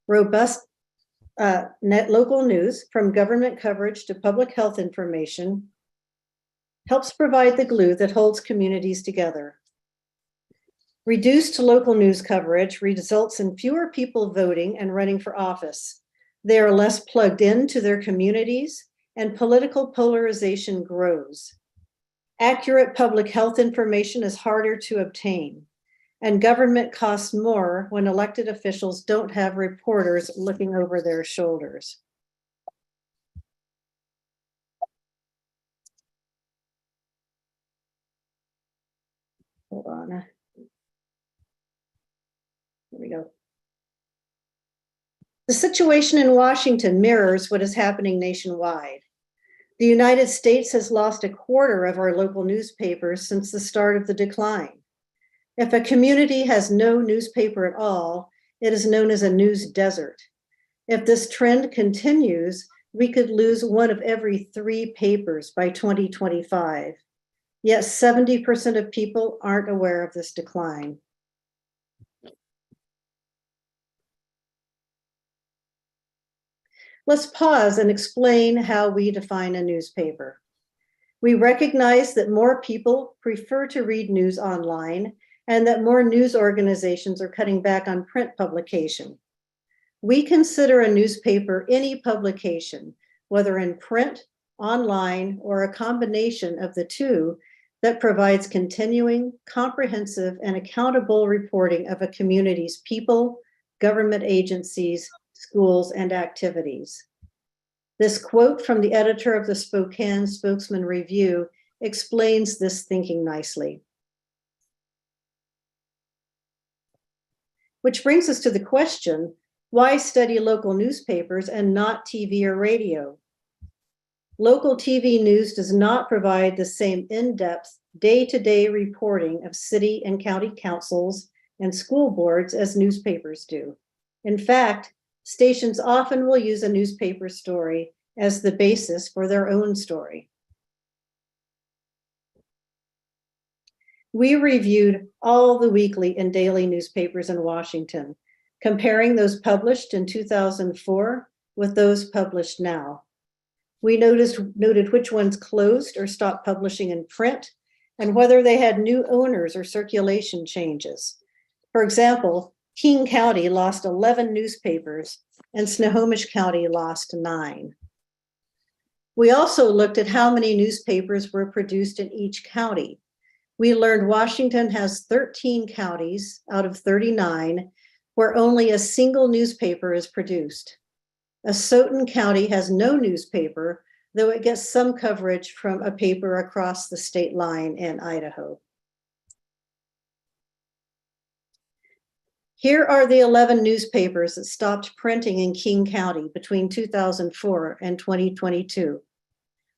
Robust net local news, from government coverage to public health information, helps provide the glue that holds communities together. Reduced local news coverage results in fewer people voting and running for office. They are less plugged into their communities, and political polarization grows. Accurate public health information is harder to obtain, and government costs more when elected officials don't have reporters looking over their shoulders. Hold on. Here we go. The situation in Washington mirrors what is happening nationwide. The United States has lost a quarter of our local newspapers since the start of the decline. If a community has no newspaper at all, it is known as a news desert. If this trend continues, we could lose one of every 3 papers by 2025. Yet 70% of people aren't aware of this decline. Let's pause and explain how we define a newspaper. We recognize that more people prefer to read news online and that more news organizations are cutting back on print publication. We consider a newspaper any publication, whether in print, online, or a combination of the two, that provides continuing, comprehensive, and accountable reporting of a community's people, government agencies, schools, and activities. This quote from the editor of the Spokane Spokesman Review explains this thinking nicely. Which brings us to the question, why study local newspapers and not TV or radio? Local TV news does not provide the same in-depth, day-to-day reporting of city and county councils and school boards as newspapers do. In fact, stations often will use a newspaper story as the basis for their own story. We reviewed all the weekly and daily newspapers in Washington, comparing those published in 2004 with those published now. We noted which ones closed or stopped publishing in print and whether they had new owners or circulation changes. For example, King County lost 11 newspapers and Snohomish County lost 9. We also looked at how many newspapers were produced in each county. We learned Washington has 13 counties out of 39 where only a single newspaper is produced. Asotin County has no newspaper, though it gets some coverage from a paper across the state line in Idaho. Here are the 11 newspapers that stopped printing in King County between 2004 and 2022.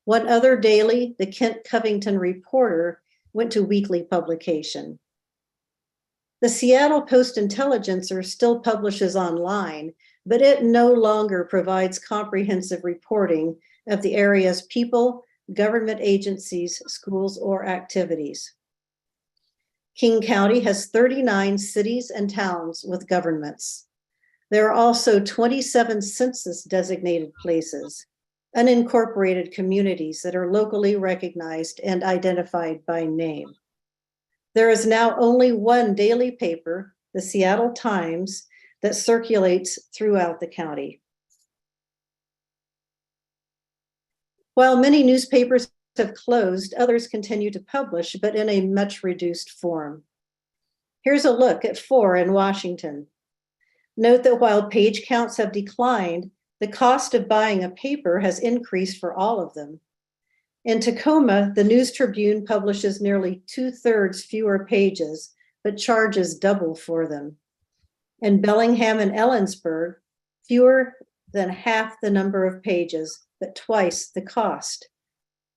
One other daily, the Kent Covington Reporter, went to weekly publication. The Seattle Post-Intelligencer still publishes online, but it no longer provides comprehensive reporting of the area's people, government agencies, schools, or activities. King County has 39 cities and towns with governments. There are also 27 census designated places, unincorporated communities that are locally recognized and identified by name. There is now only one daily paper, the Seattle Times, that circulates throughout the county. While many newspapers have closed, others continue to publish, but in a much reduced form. Here's a look at 4 in Washington. Note that while page counts have declined, the cost of buying a paper has increased for all of them. In Tacoma, the News Tribune publishes nearly 2/3 fewer pages, but charges double for them. In Bellingham and Ellensburg, fewer than half the number of pages, but twice the cost.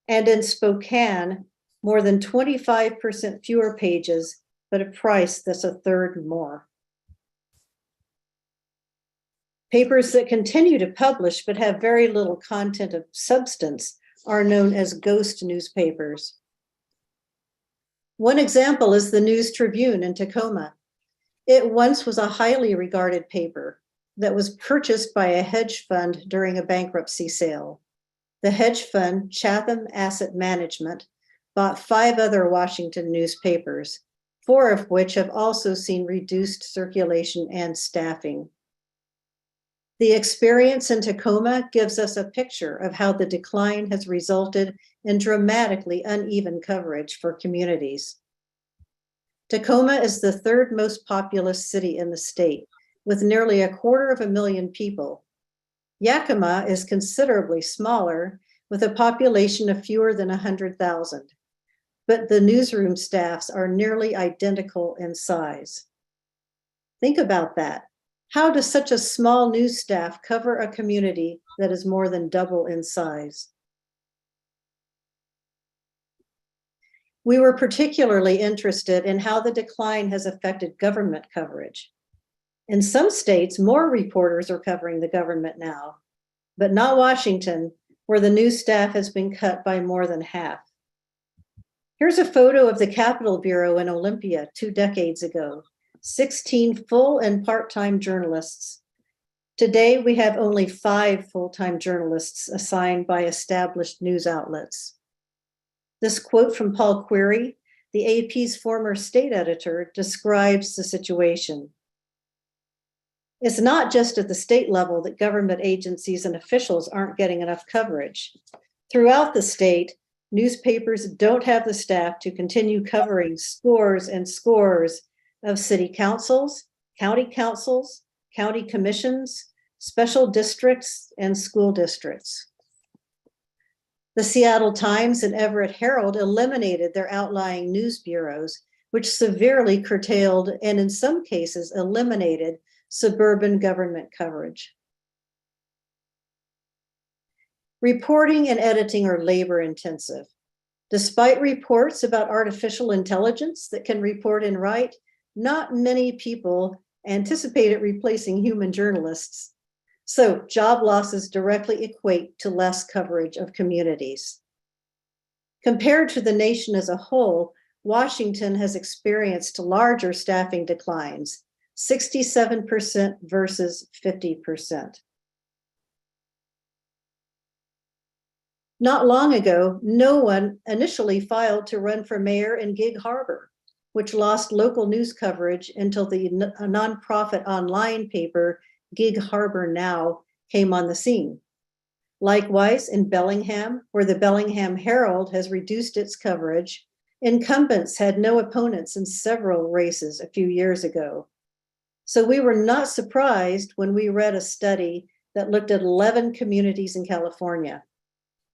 And in Spokane, more than 25% fewer pages, but a price that's 1/3 more. Papers that continue to publish but have very little content of substance are known as ghost newspapers. One example is the News Tribune in Tacoma. It once was a highly regarded paper. that was purchased by a hedge fund during a bankruptcy sale. The hedge fund, Chatham Asset Management, bought 5 other Washington newspapers, 4 of which have also seen reduced circulation and staffing. The experience in Tacoma gives us a picture of how the decline has resulted in dramatically uneven coverage for communities. Tacoma is the 3rd most populous city in the state, with nearly 250,000 people. Yakima is considerably smaller, with a population of fewer than 100,000, but the newsroom staffs are nearly identical in size. Think about that. How does such a small news staff cover a community that is more than double in size? We were particularly interested in how the decline has affected government coverage. In some states, more reporters are covering the government now, but not Washington, where the news staff has been cut by more than half. Here's a photo of the Capitol Bureau in Olympia 2 decades ago. 16 full and part-time journalists. Today, we have only 5 full-time journalists assigned by established news outlets. This quote from Paul Query, the AP's former state editor, describes the situation. It's not just at the state level that government agencies and officials aren't getting enough coverage. Throughout the state, newspapers don't have the staff to continue covering scores and scores of city councils, county commissions, special districts, and school districts. The Seattle Times and Everett Herald eliminated their outlying news bureaus, which severely curtailed and in some cases eliminated suburban government coverage. Reporting and editing are labor intensive. Despite reports about artificial intelligence that can report and write, not many people anticipated replacing human journalists. So job losses directly equate to less coverage of communities. Compared to the nation as a whole, Washington has experienced larger staffing declines, 67% versus 50%. Not long ago, no one initially filed to run for mayor in Gig Harbor, which lost local news coverage until the nonprofit online paper Gig Harbor Now came on the scene. Likewise, in Bellingham, where the Bellingham Herald has reduced its coverage, incumbents had no opponents in several races a few years ago. So we were not surprised when we read a study that looked at 11 communities in California.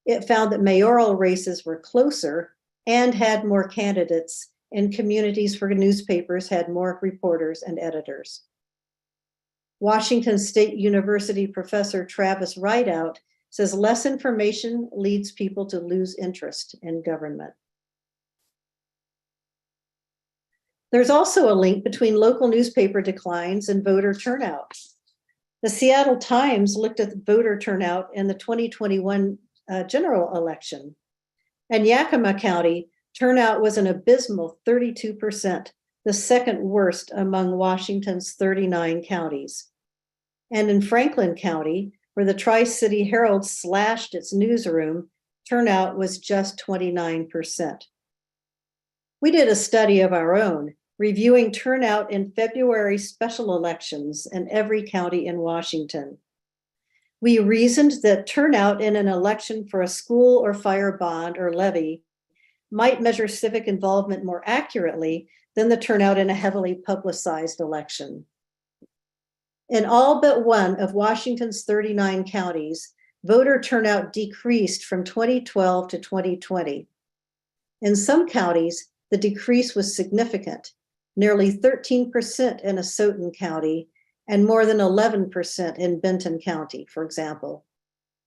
It found that mayoral races were closer and had more candidates, and communities where newspapers had more reporters and editors. Washington State University professor Travis Rideout says less information leads people to lose interest in government. There's also a link between local newspaper declines and voter turnout. The Seattle Times looked at the voter turnout in the 2021 general election. In Yakima County, turnout was an abysmal 32%, the second worst among Washington's 39 counties. And in Franklin County, where the Tri-City Herald slashed its newsroom, turnout was just 29%. We did a study of our own, reviewing turnout in February special elections in every county in Washington. We reasoned that turnout in an election for a school or fire bond or levy might measure civic involvement more accurately than the turnout in a heavily publicized election. In all but one of Washington's 39 counties, voter turnout decreased from 2012 to 2020. In some counties, the decrease was significant, nearly 13% in Asotin County and more than 11% in Benton County, for example.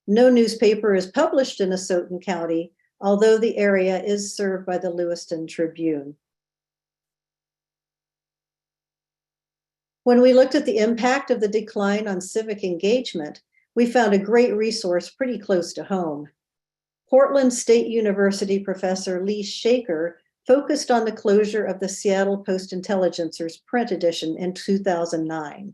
No newspaper is published in Asotin County, although the area is served by the Lewiston Tribune. When we looked at the impact of the decline on civic engagement, we found a great resource pretty close to home. Portland State University professor Lee Shaker focused on the closure of the Seattle Post-Intelligencer's print edition in 2009.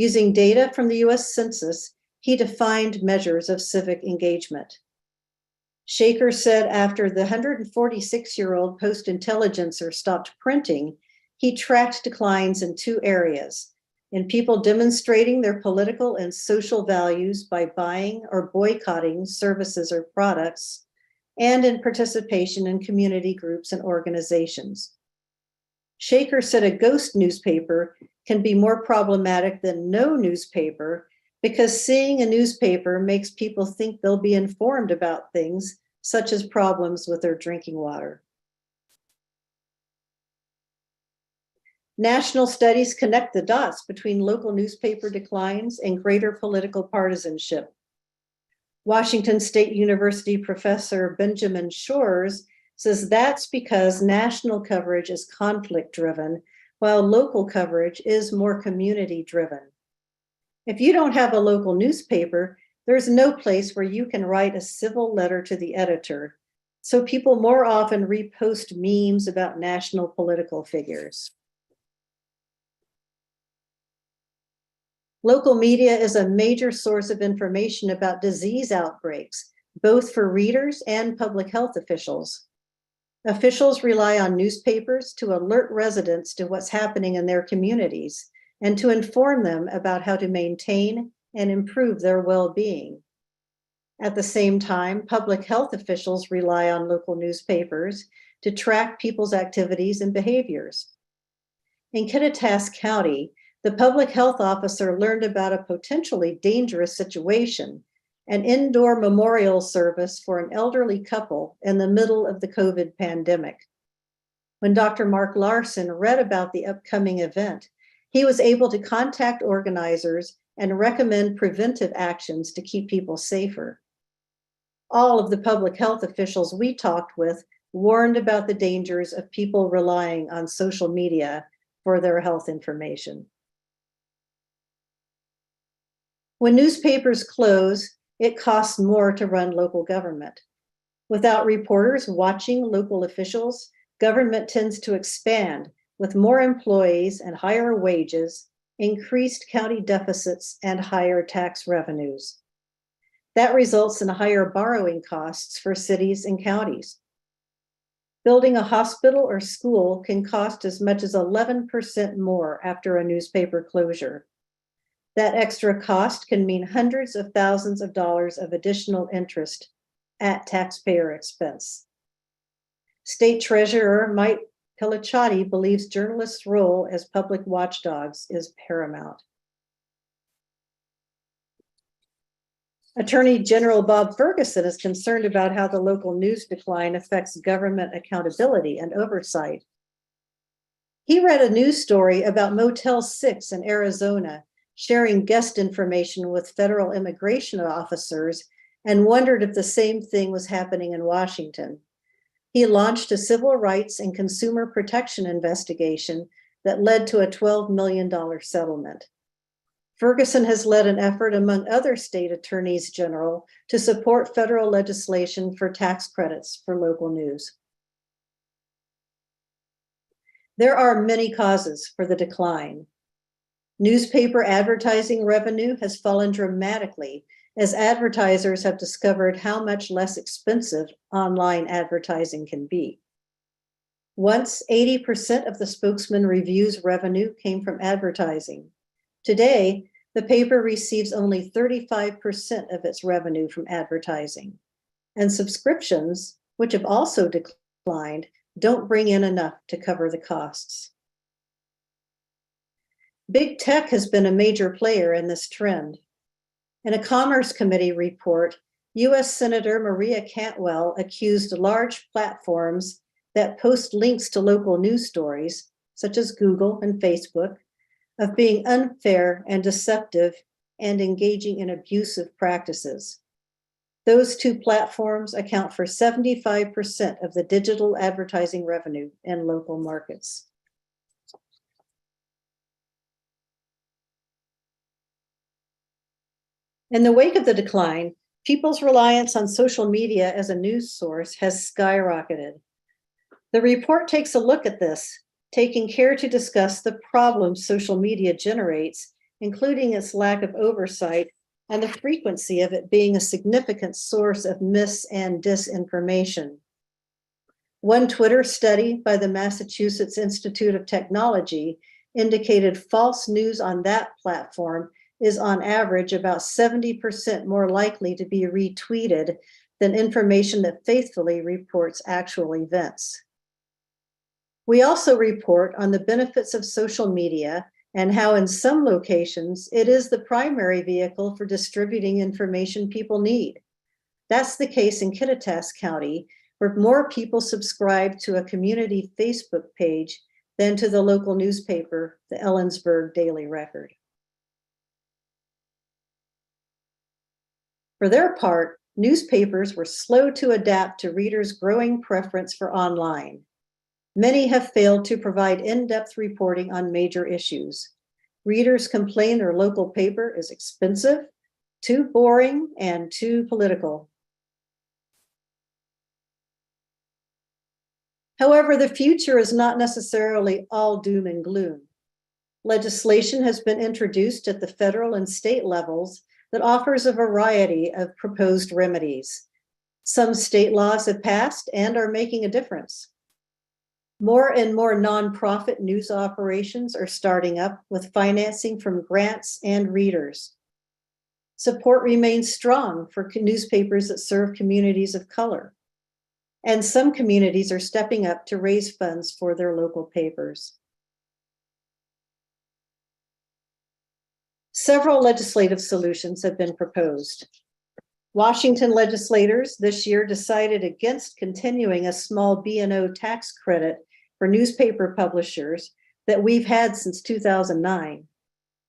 Using data from the US Census, he defined measures of civic engagement. Shaker said after the 146-year-old post-intelligencer stopped printing, he tracked declines in two areas: in people demonstrating their political and social values by buying or boycotting services or products, and in participation in community groups and organizations. Shaker said a ghost newspaper can be more problematic than no newspaper because seeing a newspaper makes people think they'll be informed about things such as problems with their drinking water. National studies connect the dots between local newspaper declines and greater political partisanship. Washington State University professor Benjamin Shores says that's because national coverage is conflict-driven, while local coverage is more community-driven. If you don't have a local newspaper, there's no place where you can write a civil letter to the editor, so people more often repost memes about national political figures. Local media is a major source of information about disease outbreaks, both for readers and public health officials. Officials rely on newspapers to alert residents to what's happening in their communities and to inform them about how to maintain and improve their well-being. At the same time, public health officials rely on local newspapers to track people's activities and behaviors. In Kittitas County, the public health officer learned about a potentially dangerous situation, an indoor memorial service for an elderly couple in the middle of the COVID pandemic. When Dr. Mark Larson read about the upcoming event, he was able to contact organizers and recommend preventive actions to keep people safer. All of the public health officials we talked with warned about the dangers of people relying on social media for their health information. When newspapers close, it costs more to run local government. Without reporters watching local officials, government tends to expand with more employees and higher wages, increased county deficits, and higher tax revenues. That results in higher borrowing costs for cities and counties. Building a hospital or school can cost as much as 11% more after a newspaper closure. That extra cost can mean hundreds of thousands of dollars of additional interest at taxpayer expense. State Treasurer Mike Pilichotti believes journalists' role as public watchdogs is paramount. Attorney General Bob Ferguson is concerned about how the local news decline affects government accountability and oversight. He read a news story about Motel 6 in Arizona sharing guest information with federal immigration officers and wondered if the same thing was happening in Washington. He launched a civil rights and consumer protection investigation that led to a $12 million settlement. Ferguson has led an effort among other state attorneys general to support federal legislation for tax credits for local news. There are many causes for the decline. Newspaper advertising revenue has fallen dramatically as advertisers have discovered how much less expensive online advertising can be. Once, 80% of the Spokesman Review's revenue came from advertising. Today, the paper receives only 35% of its revenue from advertising. And subscriptions, which have also declined, don't bring in enough to cover the costs. Big tech has been a major player in this trend. In a Commerce Committee report, US Senator Maria Cantwell accused large platforms that post links to local news stories, such as Google and Facebook, of being unfair and deceptive and engaging in abusive practices. Those two platforms account for 75% of the digital advertising revenue in local markets. In the wake of the decline, people's reliance on social media as a news source has skyrocketed. The report takes a look at this, taking care to discuss the problems social media generates including its lack of oversight and the frequency of it being a significant source of mis- and disinformation. One Twitter study by the Massachusetts Institute of Technology indicated false news on that platform is on average about 70% more likely to be retweeted than information that faithfully reports actual events. We also report on the benefits of social media and how in some locations it is the primary vehicle for distributing information people need. That's the case in Kittitas County, where more people subscribe to a community Facebook page than to the local newspaper, the Ellensburg Daily Record. For their part, newspapers were slow to adapt to readers' growing preference for online. Many have failed to provide in-depth reporting on major issues. Readers complain their local paper is expensive, too boring, and too political. However, the future is not necessarily all doom and gloom. Legislation has been introduced at the federal and state levels that offers a variety of proposed remedies. Some state laws have passed and are making a difference. More and more nonprofit news operations are starting up with financing from grants and readers. Support remains strong for newspapers that serve communities of color. And some communities are stepping up to raise funds for their local papers. Several legislative solutions have been proposed. Washington legislators this year decided against continuing a small B&O tax credit for newspaper publishers that we've had since 2009.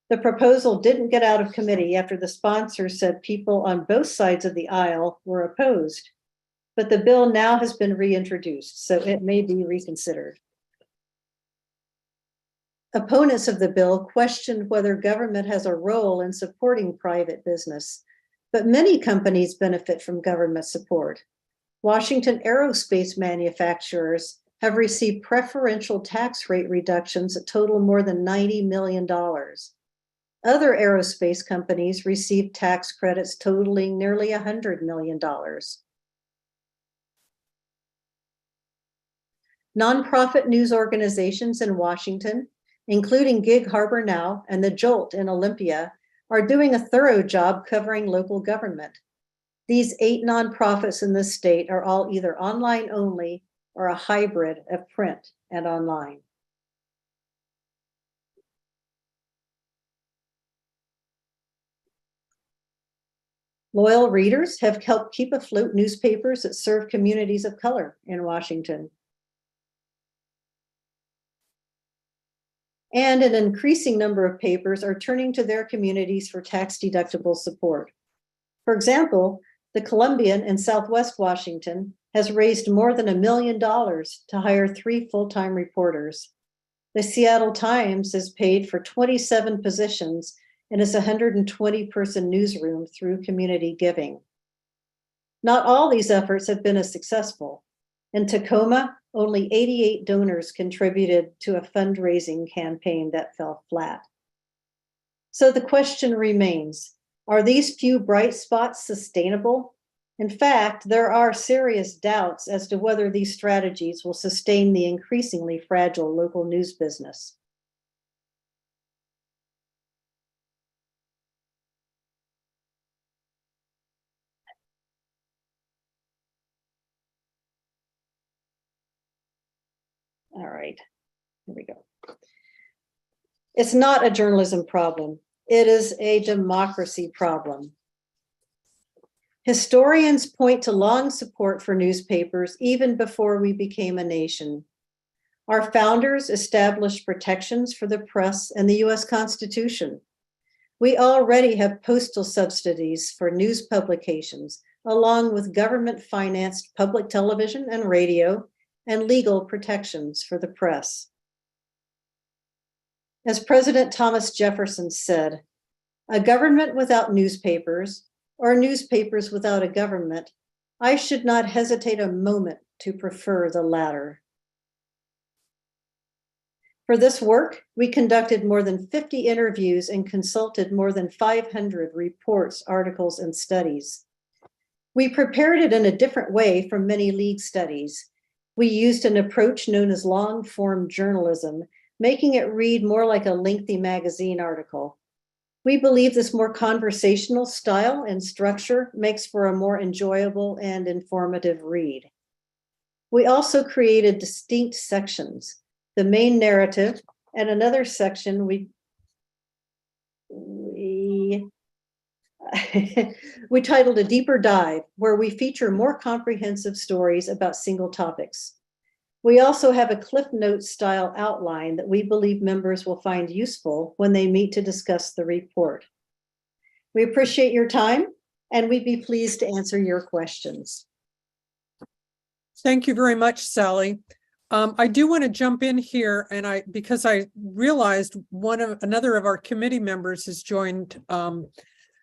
The proposal didn't get out of committee after the sponsors said people on both sides of the aisle were opposed. But the bill now has been reintroduced, so it may be reconsidered. Opponents of the bill questioned whether government has a role in supporting private business, but many companies benefit from government support. Washington aerospace manufacturers have received preferential tax rate reductions that total more than $90 million. Other aerospace companies received tax credits totaling nearly $100 million. Nonprofit news organizations in Washington, including Gig Harbor Now and The Jolt in Olympia, are doing a thorough job covering local government. These 8 nonprofits in the state are all either online only or a hybrid of print and online. Loyal readers have helped keep afloat newspapers that serve communities of color in Washington. And an increasing number of papers are turning to their communities for tax-deductible support. For example, the Columbian in Southwest Washington has raised more than $1 million to hire 3 full-time reporters. The Seattle Times has paid for 27 positions in its 120-person newsroom through community giving. Not all these efforts have been as successful. In Tacoma, only 88 donors contributed to a fundraising campaign that fell flat. So the question remains, are these few bright spots sustainable? In fact, there are serious doubts as to whether these strategies will sustain the increasingly fragile local news business. All right, here we go. It's not a journalism problem. It is a democracy problem. Historians point to long support for newspapers even before we became a nation. Our founders established protections for the press and the US Constitution. We already have postal subsidies for news publications, along with government-financed public television and radio, and legal protections for the press. As President Thomas Jefferson said, a government without newspapers, or newspapers without a government, I should not hesitate a moment to prefer the latter. For this work, we conducted more than 50 interviews and consulted more than 500 reports, articles, and studies. We prepared it in a different way from many league studies. We used an approach known as long-form journalism, making it read more like a lengthy magazine article. We believe this more conversational style and structure makes for a more enjoyable and informative read. We also created distinct sections, the main narrative, and another section we titled A Deeper Dive, where we feature more comprehensive stories about single topics. We also have a Cliff Notes style outline that we believe members will find useful when they meet to discuss the report. We appreciate your time, and we'd be pleased to answer your questions. Thank you very much, Sally. I do want to jump in here, and because I realized another of our committee members has joined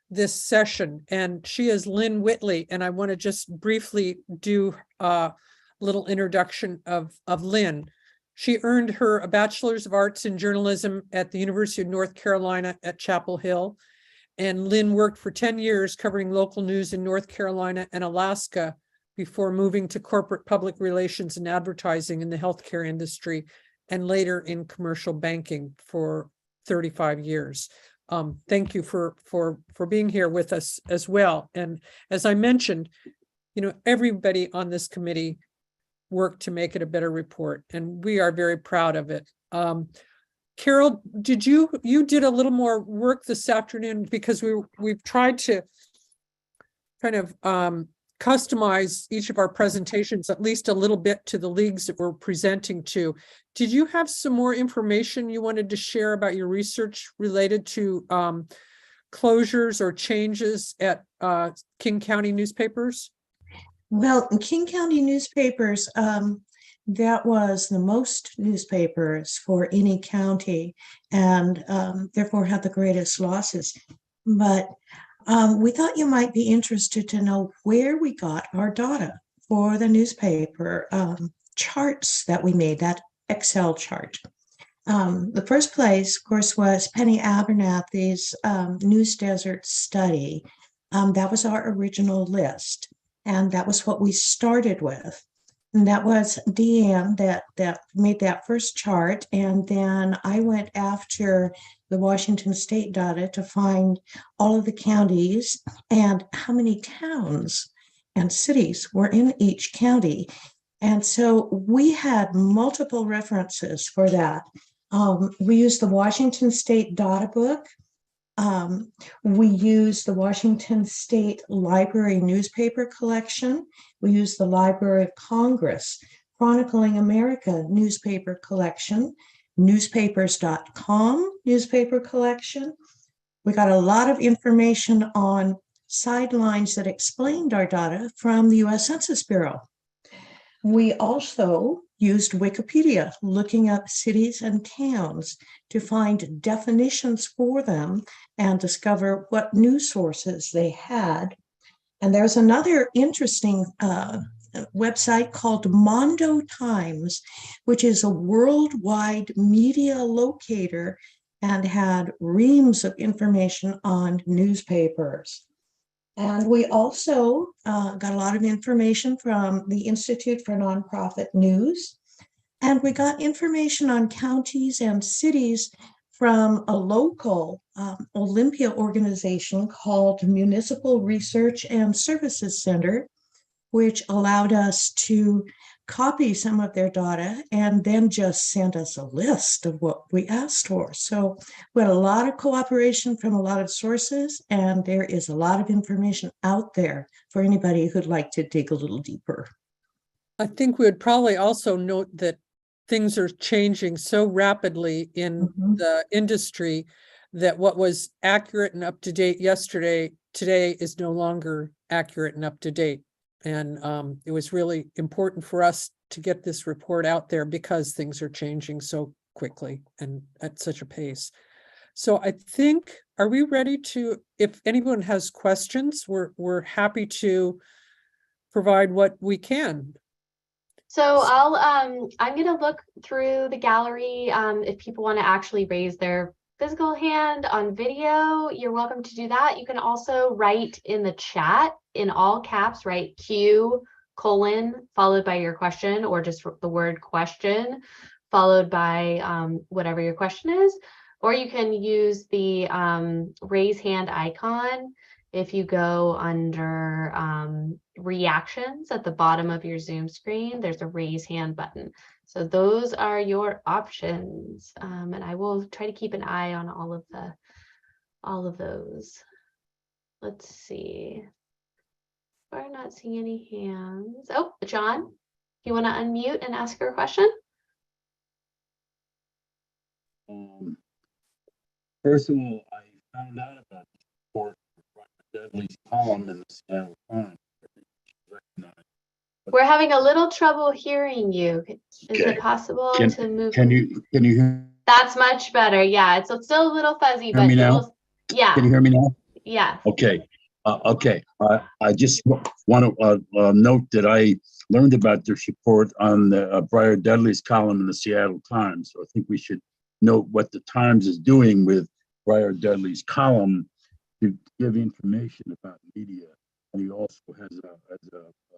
this session, and she is Lynn Whitley, and I want to just briefly do a little introduction of Lynn. She earned her a Bachelor's of Arts in Journalism at the University of North Carolina at Chapel Hill, and Lynn worked for 10 years covering local news in North Carolina and Alaska before moving to corporate public relations and advertising in the healthcare industry, and later in commercial banking for 35 years. Thank you for being here with us as well. And as I mentioned, everybody on this committee worked to make it a better report, and we are very proud of it. Carol, you did a little more work this afternoon, because we've tried to kind of customize each of our presentations at least a little bit to the leagues that we're presenting to. Did you have some more information you wanted to share about your research related to closures or changes at King County newspapers? Well, in King County newspapers, that was the most newspapers for any county, and therefore had the greatest losses. But we thought you might be interested to know where we got our data for the newspaper charts that we made, that Excel chart. The first place, of course, was Penny Abernathy's News Desert study. That was our original list, and that was what we started with. And that was Deanne that made that first chart. And then I went after the Washington State data to find all of the counties and how many towns and cities were in each county. And so we had multiple references for that. We used the Washington State Data Book. We used the Washington State Library newspaper collection. We used the Library of Congress Chronicling America newspaper collection, newspapers.com newspaper collection. We got a lot of information on sidelines that explained our data from the U.S. Census Bureau. We also used Wikipedia, looking up cities and towns to find definitions for them and discover what news sources they had. And there's another interesting website called Mondo Times, which is a worldwide media locator and had reams of information on newspapers. And we also got a lot of information from the Institute for Nonprofit News. And we got information on counties and cities from a local Olympia organization called Municipal Research and Services Center, which allowed us to copy some of their data and then just send us a list of what we asked for. So we had a lot of cooperation from a lot of sources, and there is a lot of information out there for anybody who'd like to dig a little deeper. I think we would probably also note that things are changing so rapidly in the industry that what was accurate and up to date yesterday, today is no longer accurate and up to date. And it was really important for us to get this report out there because things are changing so quickly and at such a pace. So I think, are we ready to, if anyone has questions, we're happy to provide what we can. So I'm gonna look through the gallery. If people want to actually raise their physical hand on video, you're welcome to do that. You can also write in the chat in all caps, write Q : followed by your question, or just the word question followed by whatever your question is. Or you can use the raise hand icon. If you go under reactions at the bottom of your Zoom screen, there's a raise hand button. So those are your options. And I will try to keep an eye on all of those. Let's see. We're not seeing any hands. Oh, John, you want to unmute and ask your question? First of all, I found out about the report from Dudley's column in the Seattle Times. We're having a little trouble hearing you. Is Okay. it possible to move? Can you hear That's much better. Yeah, it's still a little fuzzy, but me now? will, yeah, Can you hear me now? yeah. Okay. I just want to note that I learned about this report on the Briar Dudley's column in the Seattle Times. So I think we should note what the Times is doing with Briar Dudley's column to give information about media. And he also has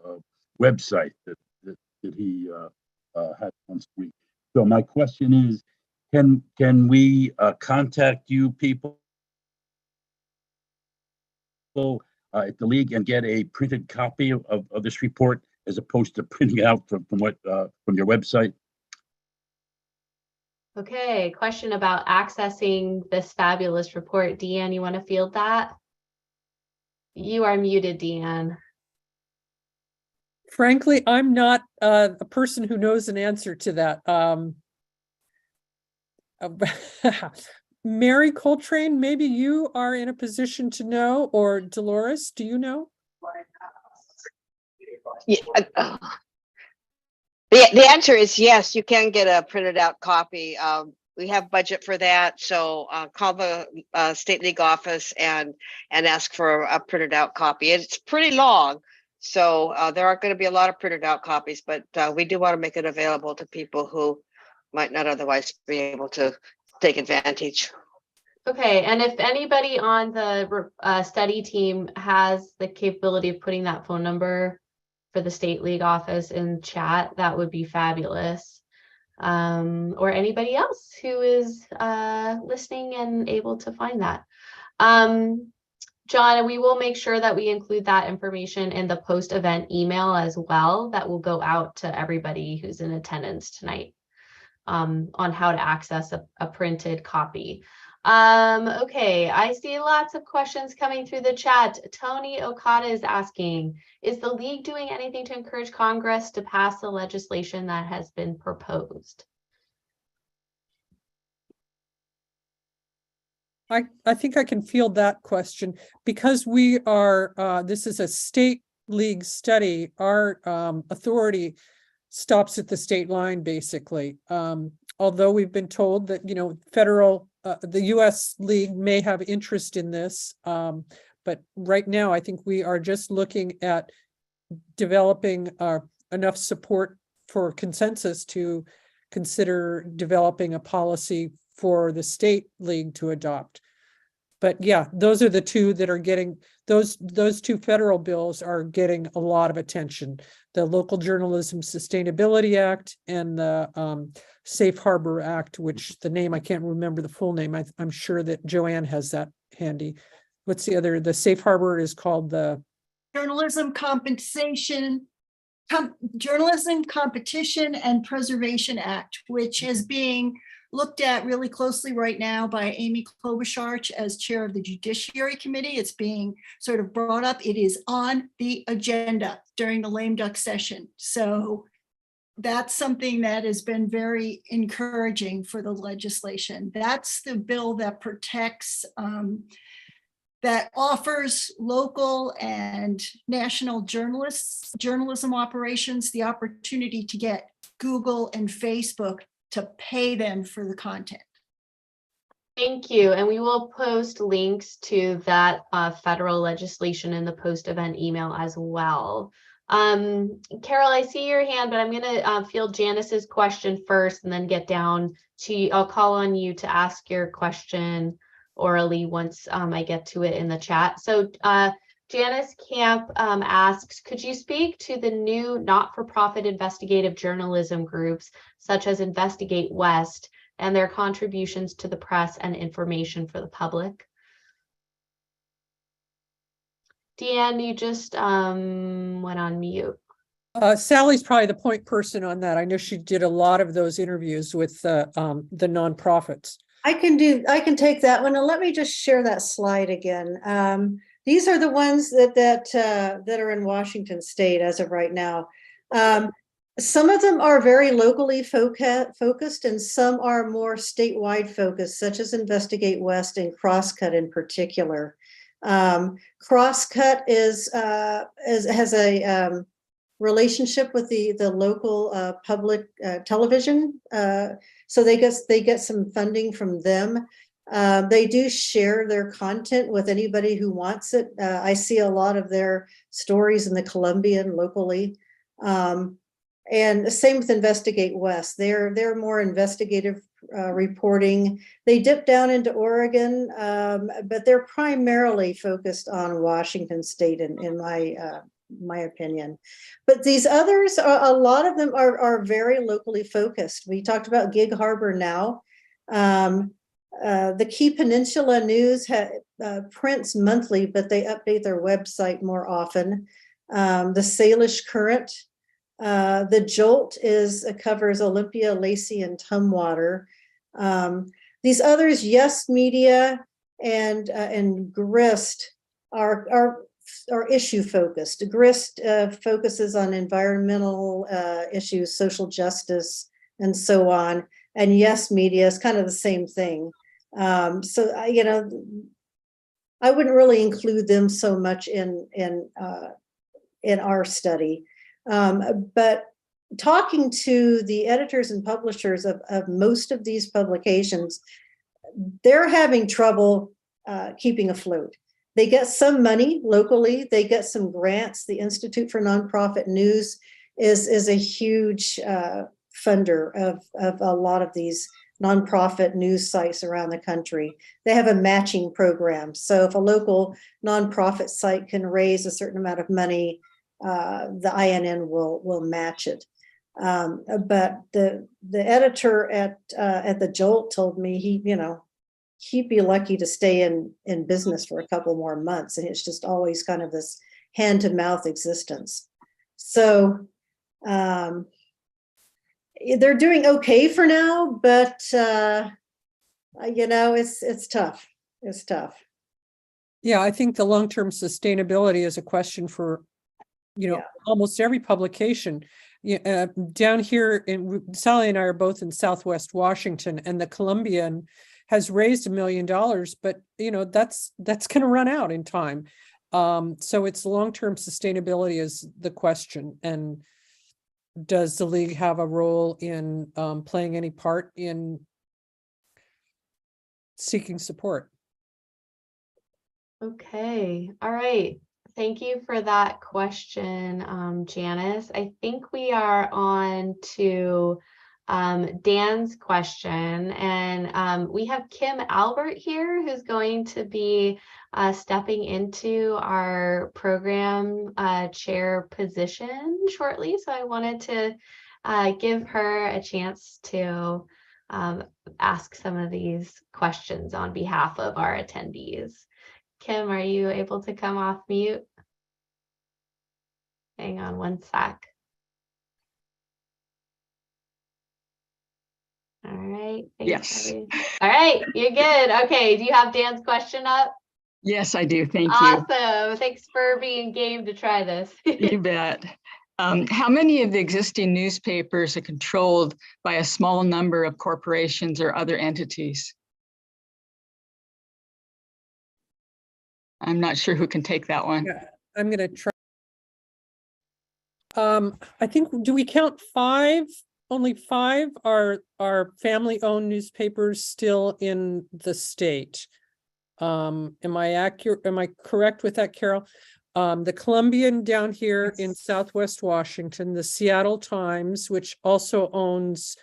a website that he has once a week. So my question is, can we contact you people at the league and get a printed copy of this report as opposed to printing out from your website? Okay, question about accessing this fabulous report. Deanne, you want to field that? You are muted, Deanne. Frankly, I'm not a person who knows an answer to that. Mary Coltrane, maybe you are in a position to know, or Dolores, do you know? Yeah, the answer is yes, you can get a printed out copy. We have budget for that, so call the State League office and ask for a printed out copy. It's pretty long, so there are going to be a lot of printed out copies, but we do want to make it available to people who might not otherwise be able to take advantage. Okay, and if anybody on the study team has the capability of putting that phone number for the State League office in chat, that would be fabulous. Or anybody else who is listening and able to find that. John, we will make sure that we include that information in the post-event email as well. That will go out to everybody who's in attendance tonight on how to access a printed copy. Okay, I see lots of questions coming through the chat. Tony Okada is asking, is the league doing anything to encourage Congress to pass the legislation that has been proposed? I think I can field that question because we are, this is a state league study. Our authority stops at the state line, basically. Although we've been told that, federal, the U.S. League may have interest in this. But right now, I think we are just looking at developing enough support for consensus to consider developing a policy for the state league to adopt. But yeah, those are the two that are getting, those two federal bills are getting a lot of attention. The Local Journalism Sustainability Act and the Safe Harbor Act, which the name, I can't remember the full name. I'm sure that Joanne has that handy. What's the other? The Safe Harbor is called the Journalism Competition and Preservation Act, which is being looked at really closely right now by Amy Klobuchar as chair of the Judiciary Committee. It's being sort of brought up. It is on the agenda during the lame duck session. So that's something that has been very encouraging for the legislation. That's the bill that protects, that offers local and national journalism operations the opportunity to get Google and Facebook to pay them for the content. Thank you. And we will post links to that federal legislation in the post-event email as well. Carol, I see your hand, but I'm gonna field Janice's question first and then get down to, I'll call on you to ask your question orally once I get to it in the chat. So Janice Camp asks, could you speak to the new not-for-profit investigative journalism groups such as Investigate West and their contributions to the press and information for the public? Deanne, you just went on mute. Sally's probably the point person on that. I know she did a lot of those interviews with the nonprofits. I can take that one, and let me just share that slide again. These are the ones that are in Washington State as of right now. Some of them are very locally focused, and some are more statewide focused, such as Investigate West and Crosscut in particular. Crosscut has a relationship with the local public television, so they get some funding from them. They do share their content with anybody who wants it. I see a lot of their stories in the Columbian locally, and the same with Investigate West. They're more investigative reporting. They dip down into Oregon, but they're primarily focused on Washington State, in my opinion. But these others, a lot of them are very locally focused. We talked about Gig Harbor Now. The Key Peninsula News prints monthly, but they update their website more often. The Salish Current, the Jolt covers Olympia, Lacey, and Tumwater. These others, Yes Media and Grist, are issue focused. Grist focuses on environmental issues, social justice, and so on. And Yes Media is kind of the same thing. So I wouldn't really include them so much in our study. But talking to the editors and publishers of most of these publications, they're having trouble keeping afloat. They get some money locally, they get some grants. The Institute for Nonprofit News is a huge funder of a lot of these nonprofit news sites around the country. They have a matching program. So if a local nonprofit site can raise a certain amount of money, the INN will match it. But the editor at the Jolt told me he'd be lucky to stay in business for a couple more months, and it's just always kind of this hand-to-mouth existence. So they're doing okay for now, but it's tough. It's tough. Yeah, I think the long-term sustainability is a question for almost every publication. Down here Sally and I are both in Southwest Washington, and the Columbian has raised $1 million, but that's going to run out in time. So it's long-term sustainability is the question. And does the league have a role in playing any part in seeking support? Okay, all right. Thank you for that question, Janice. I think we are on to Dan's question, and we have Kim Albert here, who's going to be stepping into our program chair position shortly. So I wanted to give her a chance to ask some of these questions on behalf of our attendees. Kim, are you able to come off mute? Hang on one sec. All right. Yes. All right, you're good. Okay, do you have Dan's question up? Yes, I do. Thank you. Awesome. Thanks for being game to try this. You bet. How many of the existing newspapers are controlled by a small number of corporations or other entities? I'm not sure who can take that one. Yeah, I'm going to try. I think, do we count 5? Only 5 are family-owned newspapers still in the state. Am I accurate? Am I correct with that, Carol? The Columbian down here in Southwest Washington, the Seattle Times, which also owns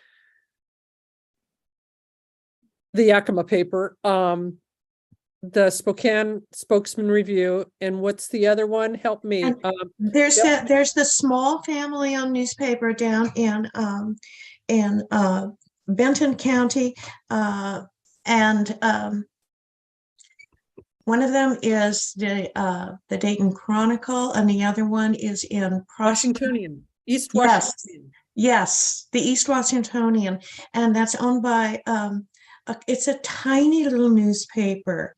the Yakima paper, the Spokane Spokesman Review, and what's the other one? Help me. And There's Yep. there's the small family-owned newspaper down in Benton County, and one of them is the Dayton Chronicle, and the other one is in Washingtonian, East Yes. Washington. Yes, the East Washingtonian, and that's owned by it's a tiny little newspaper,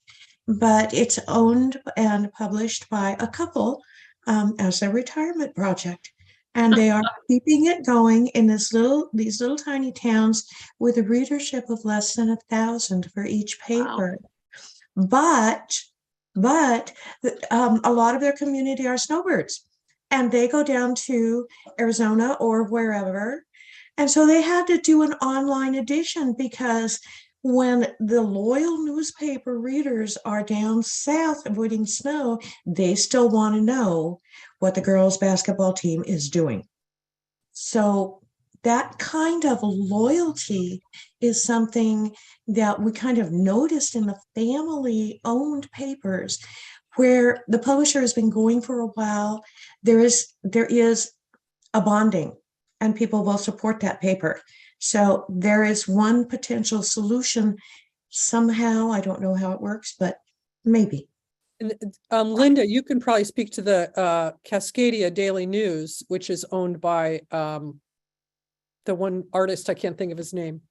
but it's owned and published by a couple as their retirement project. And they are keeping it going in these little tiny towns with a readership of less than 1,000 for each paper. But a lot of their community are snowbirds, and they go down to Arizona or wherever. And so they had to do an online edition, because when the loyal newspaper readers are down south avoiding snow, they still want to know what the girls' basketball team is doing. So that kind of loyalty is something that we kind of noticed in the family-owned papers, where the publisher has been going for a while. There is a bonding, and people will support that paper. So there is one potential solution somehow. I don't know how it works, but maybe. And, Linda, you can probably speak to the Cascadia Daily News, which is owned by the one artist, I can't think of his name.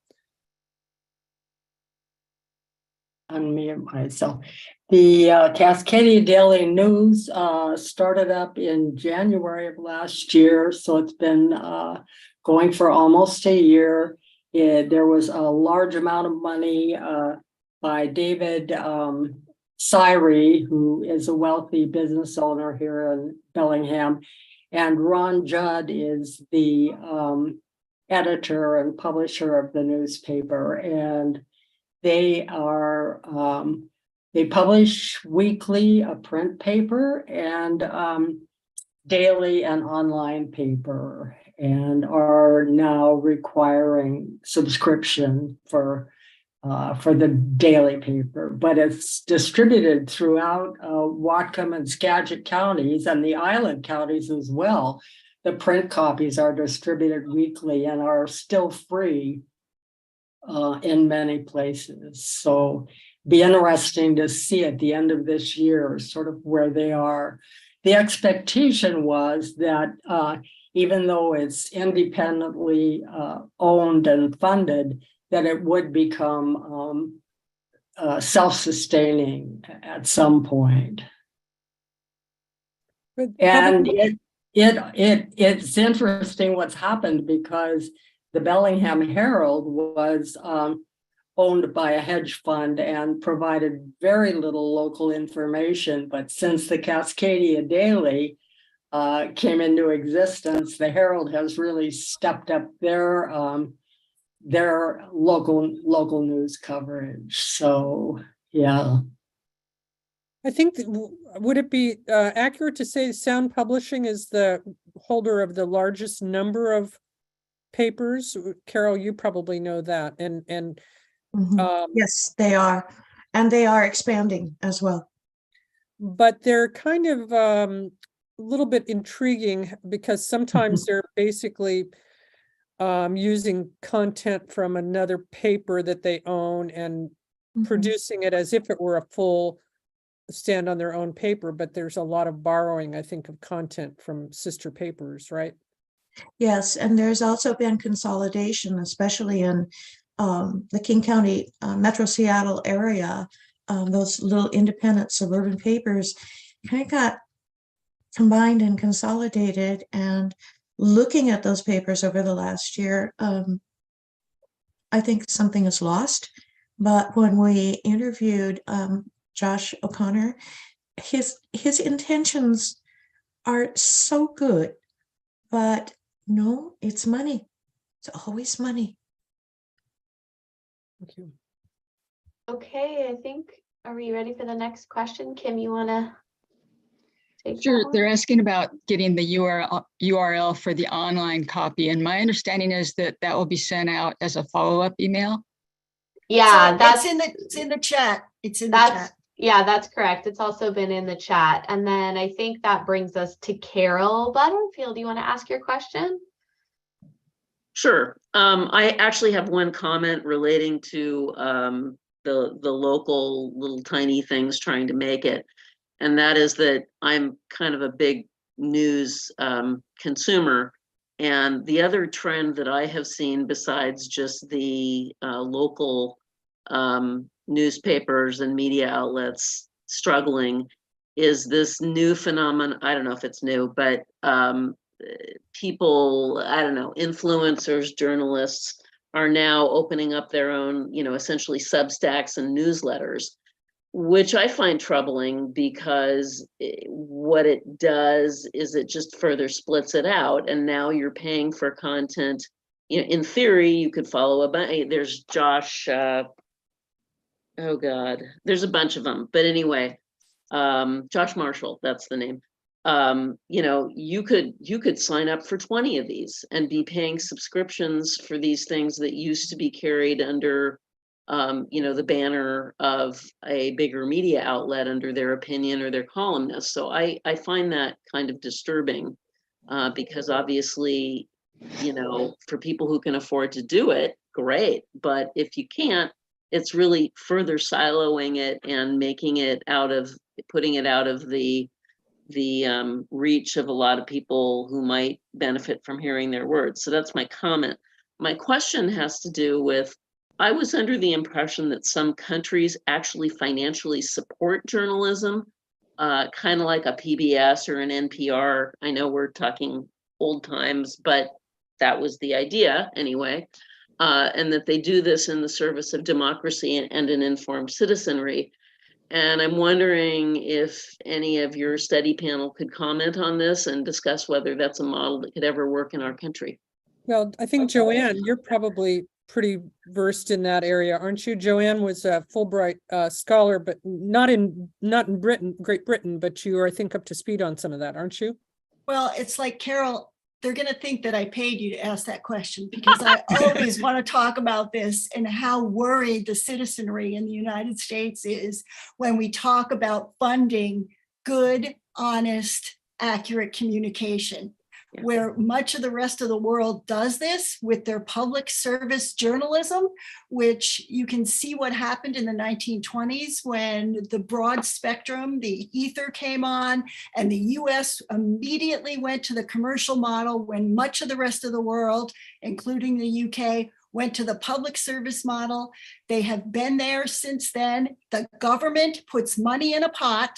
Unmute myself. The Cascadia Daily News started up in January of last year, so it's been going for almost a year. There was a large amount of money by David Syrie, who is a wealthy business owner here in Bellingham, and Ron Judd is the editor and publisher of the newspaper, and they are they publish weekly a print paper and daily and online paper, and are now requiring subscription for the daily paper. But it's distributed throughout Whatcom and Skagit counties and the island counties as well. The print copies are distributed weekly and are still free in many places. So be interesting to see at the end of this year sort of where they are. The expectation was that even though it's independently owned and funded, that it would become self-sustaining at some point. And it's interesting what's happened, because the Bellingham Herald was owned by a hedge fund and provided very little local information. But since the Cascadia Daily came into existence, the Herald has really stepped up their local news coverage. So, yeah. I think, would it be accurate to say Sound Publishing is the holder of the largest number of papers? Carol, you probably know that. And Yes, they are. And they are expanding as well. But they're kind of a little bit intriguing, because sometimes they're basically using content from another paper that they own and producing it as if it were a full stand on their own paper, but there's a lot of borrowing, I think, of content from sister papers, right? Yes, and there's also been consolidation, especially in the King County Metro Seattle area. Those little independent suburban papers kind of got combined and consolidated. And looking at those papers over the last year, I think something is lost. But when we interviewed Josh O'Connor, his intentions are so good, but no, it's money. It's always money. Thank you. Okay, I think, are we ready for the next question? Kim, you want to take that Sure, one? they're asking about getting the URL for the online copy, and my understanding is that that will be sent out as a follow-up email. Yeah, So that's it's in the chat. It's in the that's chat. yeah, that's correct. It's also been in the chat. And then I think that brings us to Carol Butterfield. Do you want to ask your question? Sure. I actually have one comment relating to the local little tiny things trying to make it. And that is that I'm kind of a big news consumer. And the other trend that I have seen besides just the local newspapers and media outlets struggling is this new phenomenon. I don't know if it's new, but people, I don't know, influencers, journalists are now opening up their own, essentially Substacks and newsletters, which I find troubling because what it does is it just further splits it out. And now you're paying for content. In theory, you could follow there's Josh, oh God, there's a bunch of them. But anyway, Josh Marshall, that's the name. You could sign up for 20 of these and be paying subscriptions for these things that used to be carried under, the banner of a bigger media outlet under their opinion or their columnist. So I find that kind of disturbing because obviously, for people who can afford to do it, great. But if you can't, it's really further siloing it and putting it out of the reach of a lot of people who might benefit from hearing their words. So that's my comment. My question has to do with, I was under the impression that some countries actually financially support journalism, kind of like a PBS or an NPR. I know we're talking old times, but that was the idea anyway. And that they do this in the service of democracy and an informed citizenry. And I'm wondering if any of your study panel could comment on this and discuss whether that's a model that could ever work in our country. Well, I think Joanne, you're probably pretty versed in that area, aren't you? Joanne was a Fulbright scholar, but not in Great Britain, but you are, I think, up to speed on some of that, aren't you? Well, it's like, Carol, they're going to think that I paid you to ask that question because I always want to talk about this and how worried the citizenry in the United States is when we talk about funding good, honest, accurate communication. Yeah. Where much of the rest of the world does this with their public service journalism, which you can see what happened in the 1920s when the broad spectrum, the ether came on, and the US immediately went to the commercial model when much of the rest of the world, including the UK, went to the public service model. They have been there since then. The government puts money in a pot.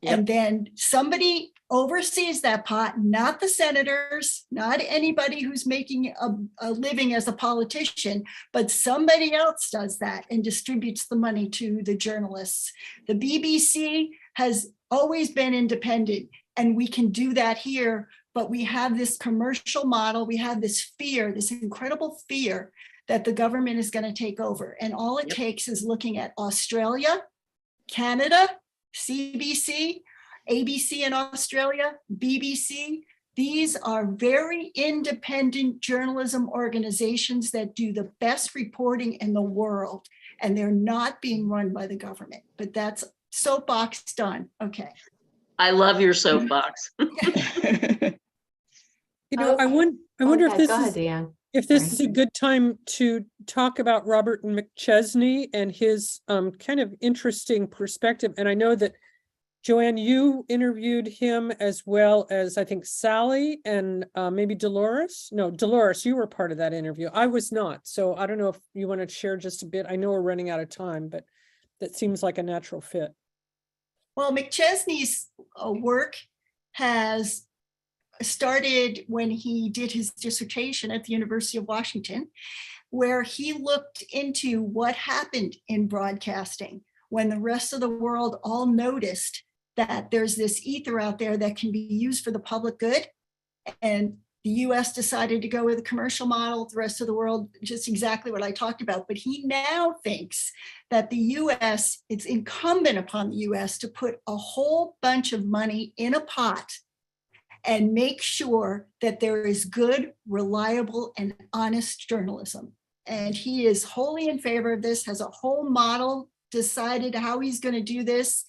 Yep. And then somebody oversees that pot, not the senators, not anybody who's making a living as a politician, but somebody else does that and distributes the money to the journalists. The BBC has always been independent, and we can do that here, but we have this commercial model. We have this fear, this incredible fear that the government is going to take over. And all it takes is looking at Australia, Canada, CBC, ABC in Australia, BBC. These are very independent journalism organizations that do the best reporting in the world, and they're not being run by the government. But that's soapbox done. Okay. I love your soapbox. I wonder if this is a good time to talk about Robert McChesney and his kind of interesting perspective. And I know that Joanne, you interviewed him as well as I think Sally and maybe Dolores. No, Dolores, you were part of that interview. I was not. So I don't know if you want to share just a bit. I know we're running out of time, but that seems like a natural fit. Well, McChesney's work has started when he did his dissertation at the University of Washington, where he looked into what happened in broadcasting when the rest of the world all noticed that there's this ether out there that can be used for the public good. And The US decided to go with a commercial model, the rest of the world, just exactly what I talked about. But he now thinks that the US, it's incumbent upon the US to put a whole bunch of money in a pot and make sure that there is good, reliable, and honest journalism. And he is wholly in favor of this, has a whole model, decided how he's going to do this,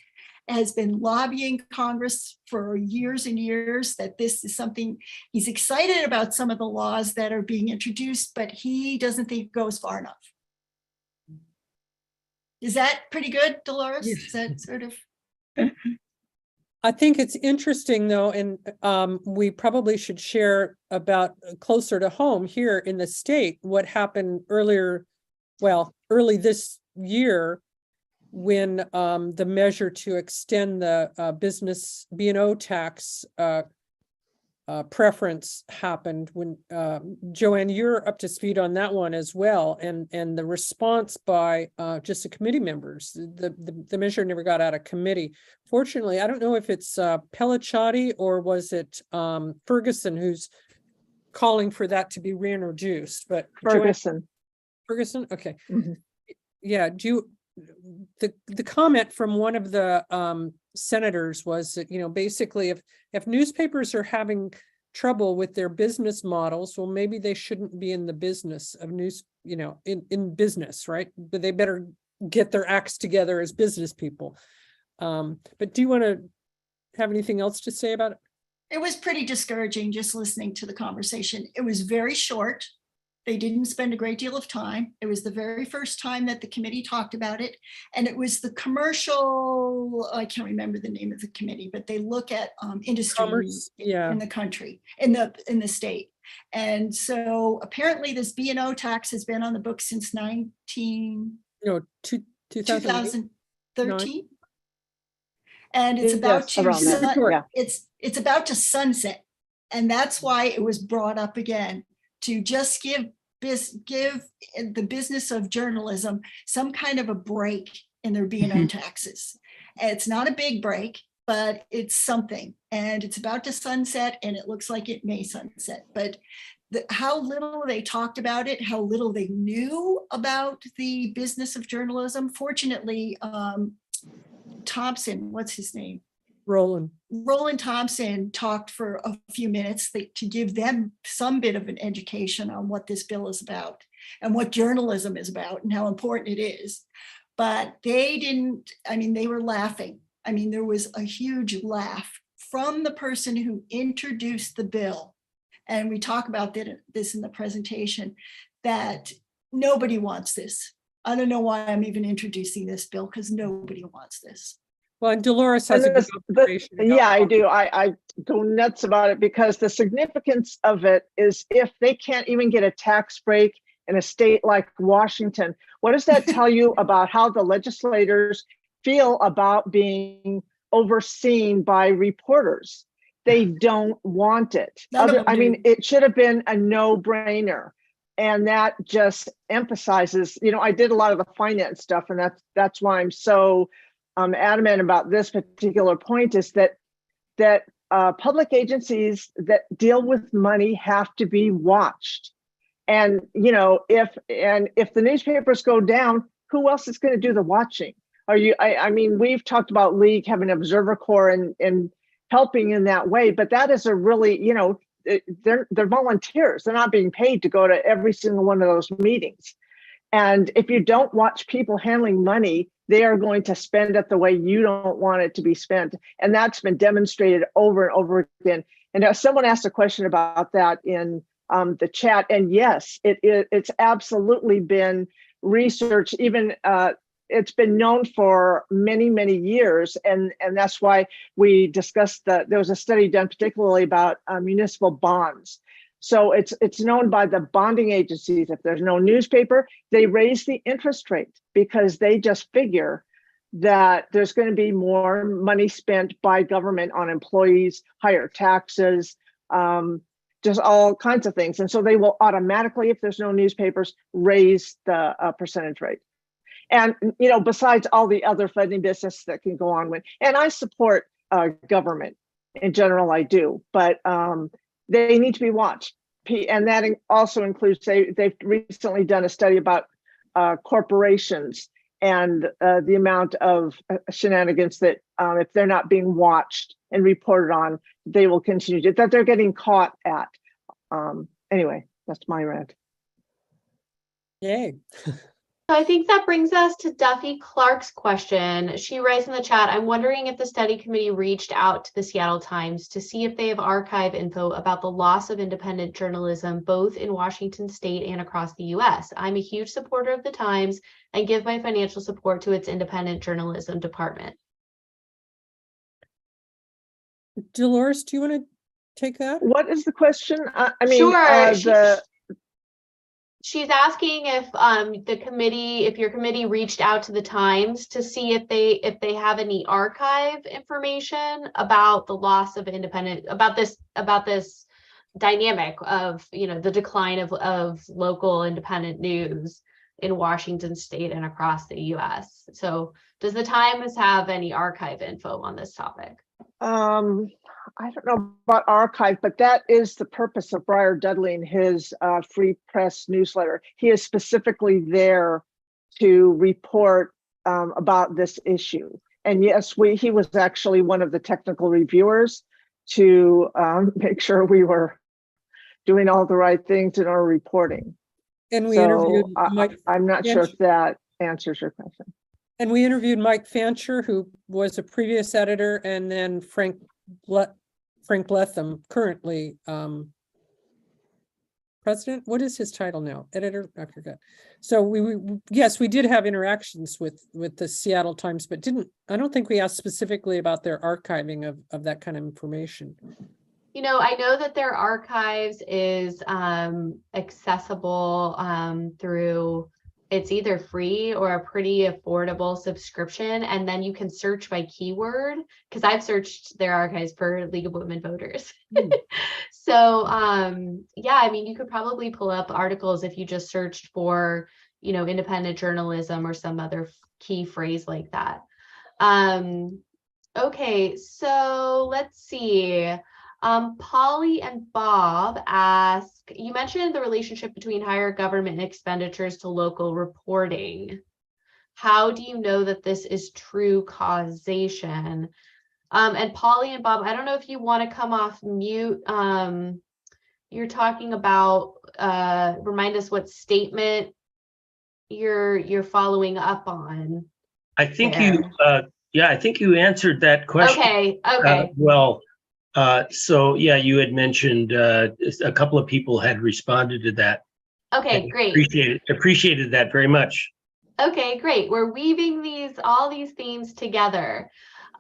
has been lobbying Congress for years and years that this is something, he's excited about some of the laws that are being introduced, but he doesn't think it goes far enough. Is that pretty good, Dolores? Yes. Is that sort of? I think it's interesting though, and we probably should share about closer to home here in the state, what happened early this year when the measure to extend the business B&O tax preference happened. When Joanne, you're up to speed on that one as well, and the response by just the committee members. The measure never got out of committee. Fortunately, I don't know if it's Pellicciati or was it Ferguson who's calling for that to be reintroduced. But Ferguson. Ferguson, okay. Mhm. Yeah, the comment from one of the senators was that, basically if newspapers are having trouble with their business models, well, maybe they shouldn't be in the business of news, in business, right? But they better get their acts together as business people. But do you want to have anything else to say about it? It was pretty discouraging just listening to the conversation. It was very short. They didn't spend a great deal of time. It was the very first time that the committee talked about it. And it was the commercial, I can't remember the name of the committee, but they look at industry Commerce, yeah. in the country, in the state. And so apparently this B&O tax has been on the books since 2013. And it's about Yes, around there, yeah. it's about to sunset. And that's why it was brought up again, to just give the business of journalism some kind of a break in their B&O taxes. And it's not a big break, but it's something. And it's about to sunset, and it looks like it may sunset. But how little they talked about it, how little they knew about the business of journalism. Fortunately, Thompson, what's his name? Roland Thompson talked for a few minutes to give them some bit of an education on what this bill is about and what journalism is about and how important it is. But they were laughing. There was a huge laugh from the person who introduced the bill. And we talk about this in the presentation, that nobody wants this. I don't know why I'm even introducing this bill, because nobody wants this. Well, and Dolores has a good observation. Yeah, I do. I go nuts about it, because the significance of it is, if they can't even get a tax break in a state like Washington, what does that tell you about how the legislators feel about being overseen by reporters? They don't want it. It should have been a no-brainer. And that just emphasizes, I did a lot of the finance stuff, and that's why I'm so adamant about this particular point, is that public agencies that deal with money have to be watched. And if the newspapers go down, who else is going to do the watching? We've talked about League having an observer corps and helping in that way, but that is a really, they're volunteers. They're not being paid to go to every single one of those meetings. And if you don't watch people handling money, they are going to spend it the way you don't want it to be spent. And that's been demonstrated over and over again. And someone asked a question about that in the chat. And yes, it's absolutely been researched. Even it's been known for many, many years. And that's why we discussed there was a study done particularly about municipal bonds. So it's known by the bonding agencies. If there's no newspaper, they raise the interest rate, because they just figure that there's going to be more money spent by government on employees, higher taxes, just all kinds of things. And so they will automatically, if there's no newspapers, raise the percentage rate. And, besides all the other funding business that can go on with, and I support government in general, I do, but they need to be watched. And that also includes, they've recently done a study about corporations and the amount of shenanigans that if they're not being watched and reported on, they will continue to, that they're getting caught at. Anyway, that's my rant. Yay. So I think that brings us to Duffy Clark's question. She writes in the chat, I'm wondering if the study committee reached out to the Seattle Times to see if they have archive info about the loss of independent journalism, both in Washington state and across the US. I'm a huge supporter of the Times and give my financial support to its independent journalism department. Dolores, do you want to take that? What is the question? I mean, Sure. She's asking if if your committee reached out to the Times to see if they have any archive information about the loss of independent, about this dynamic of, you know, the decline of local independent news in Washington state and across the US. So does the Times have any archive info on this topic? I don't know about archive, but that is the purpose of Briar Dudley and his free press newsletter. He is specifically there to report about this issue. And yes, he was actually one of the technical reviewers to make sure we were doing all the right things in our reporting. And we interviewed Mike. I'm not sure if that answers your question. And we interviewed Mike Fancher, who was a previous editor, and then Frank Letham, currently president. What is his title now? Editor? I forget. So yes, we did have interactions with the Seattle Times, but I don't think we asked specifically about their archiving of that kind of information. You know, I know that their archives is accessible through, it's either free or a pretty affordable subscription. And then you can search by keyword, because I've searched their archives for League of Women Voters. So yeah, I mean, you could probably pull up articles if you just searched for, you know, independent journalism or some other key phrase like that. Okay, so let's see. Polly and Bob ask, you mentioned the relationship between higher government expenditures to local reporting. How do you know that this is true causation? And Polly and Bob, I don't know if you want to come off mute. You're talking about, remind us what statement you're following up on. I think I think you answered that question. Okay. So yeah, you had mentioned a couple of people had responded to that. Okay, great. Appreciated that very much. Okay, great. We're weaving all these themes together.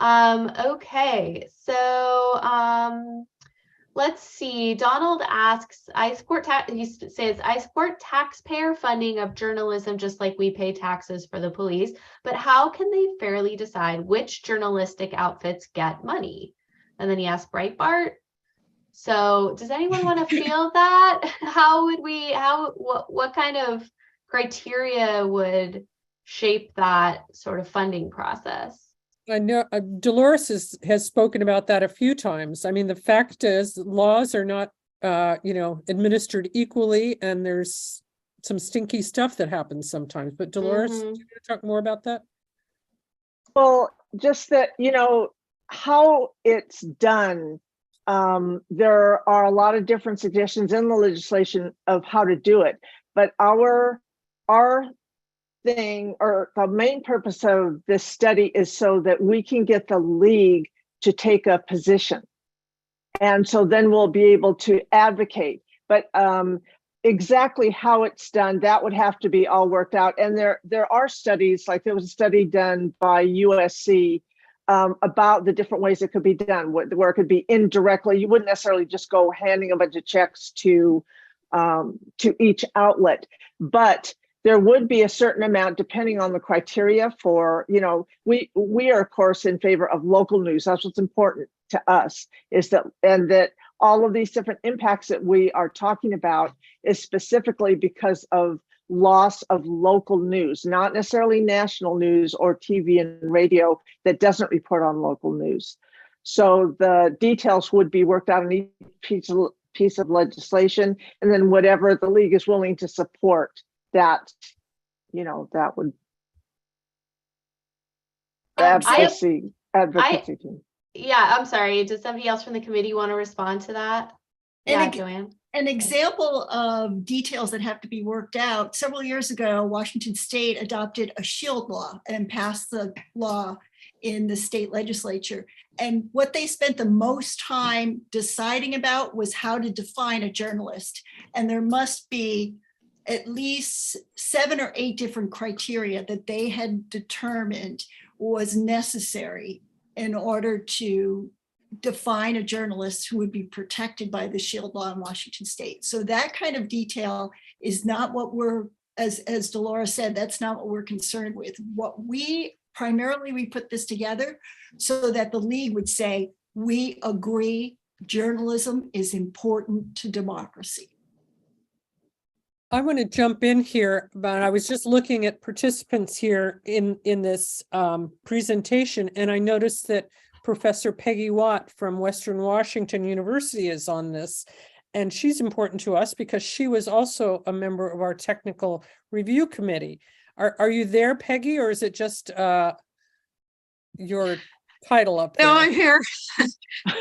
Okay, so let's see. Donald asks, he says, I support taxpayer funding of journalism just like we pay taxes for the police, but how can they fairly decide which journalistic outfits get money? And then he asked Breitbart. So does anyone want to field that? What kind of criteria would shape that sort of funding process? I know Dolores has spoken about that a few times. I mean, the fact is laws are not, administered equally, and there's some stinky stuff that happens sometimes. But Dolores, do you want to talk more about that? Well, just that, how it's done. There are a lot of different suggestions in the legislation of how to do it, but our thing, or the main purpose of this study, is so that we can get the league to take a position, and so then we'll be able to advocate. But exactly how it's done, that would have to be all worked out. And there are studies, like there was a study done by USC about the different ways it could be done, where it could be indirectly. You wouldn't necessarily just go handing a bunch of checks to each outlet, but there would be a certain amount depending on the criteria for, we are of course in favor of local news. That's what's important to us, is that all of these different impacts that we are talking about is specifically because of loss of local news, not necessarily national news or TV and radio that doesn't report on local news. So the details would be worked out in each piece of legislation, and then whatever the league is willing to support, that, that would advocacy team. Yeah, I'm sorry. Does somebody else from the committee want to respond to that? Yeah, Joanne. An example of details that have to be worked out. Several years ago, Washington State adopted a SHIELD law and passed the law in the state legislature. And what they spent the most time deciding about was how to define a journalist. And there must be at least 7 or 8 different criteria that they had determined was necessary in order to define a journalist who would be protected by the SHIELD law in Washington State. So that kind of detail is not what we're, as Dolores said, that's not what we're concerned with. What we put this together so that the league would say, we agree journalism is important to democracy. I want to jump in here, but I was just looking at participants here in this presentation, and I noticed that Professor Peggy Watt from Western Washington University is on this, and she's important to us because she was also a member of our technical review committee. Are you there, Peggy, or is it just your title up there? No, I'm here.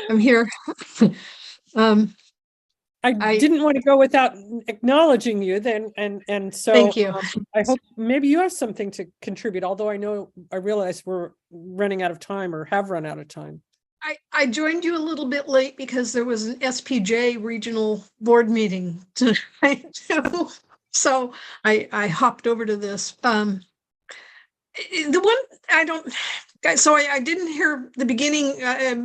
I'm here. I didn't want to go without acknowledging you then, and so thank you. I hope maybe you have something to contribute, although I realize we're running out of time or have run out of time. I joined you a little bit late because there was an SPJ regional board meeting tonight too. So I hopped over to this. The one I don't, so I didn't hear the beginning,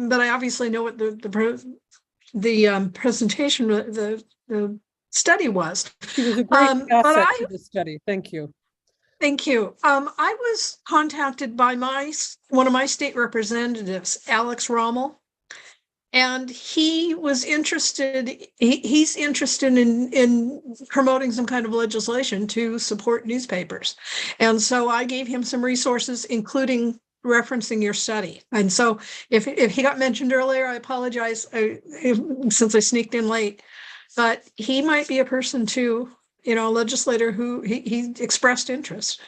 but I obviously know what the presentation, the study was. It was a great asset to the study. Thank you. Thank you. I was contacted by one of my state representatives, Alex Rommel, and he was interested. He's interested in promoting some kind of legislation to support newspapers, and so I gave him some resources, including referencing your study. And so if he got mentioned earlier, I apologize since I sneaked in late, but he might be a person too, a legislator who he expressed interest.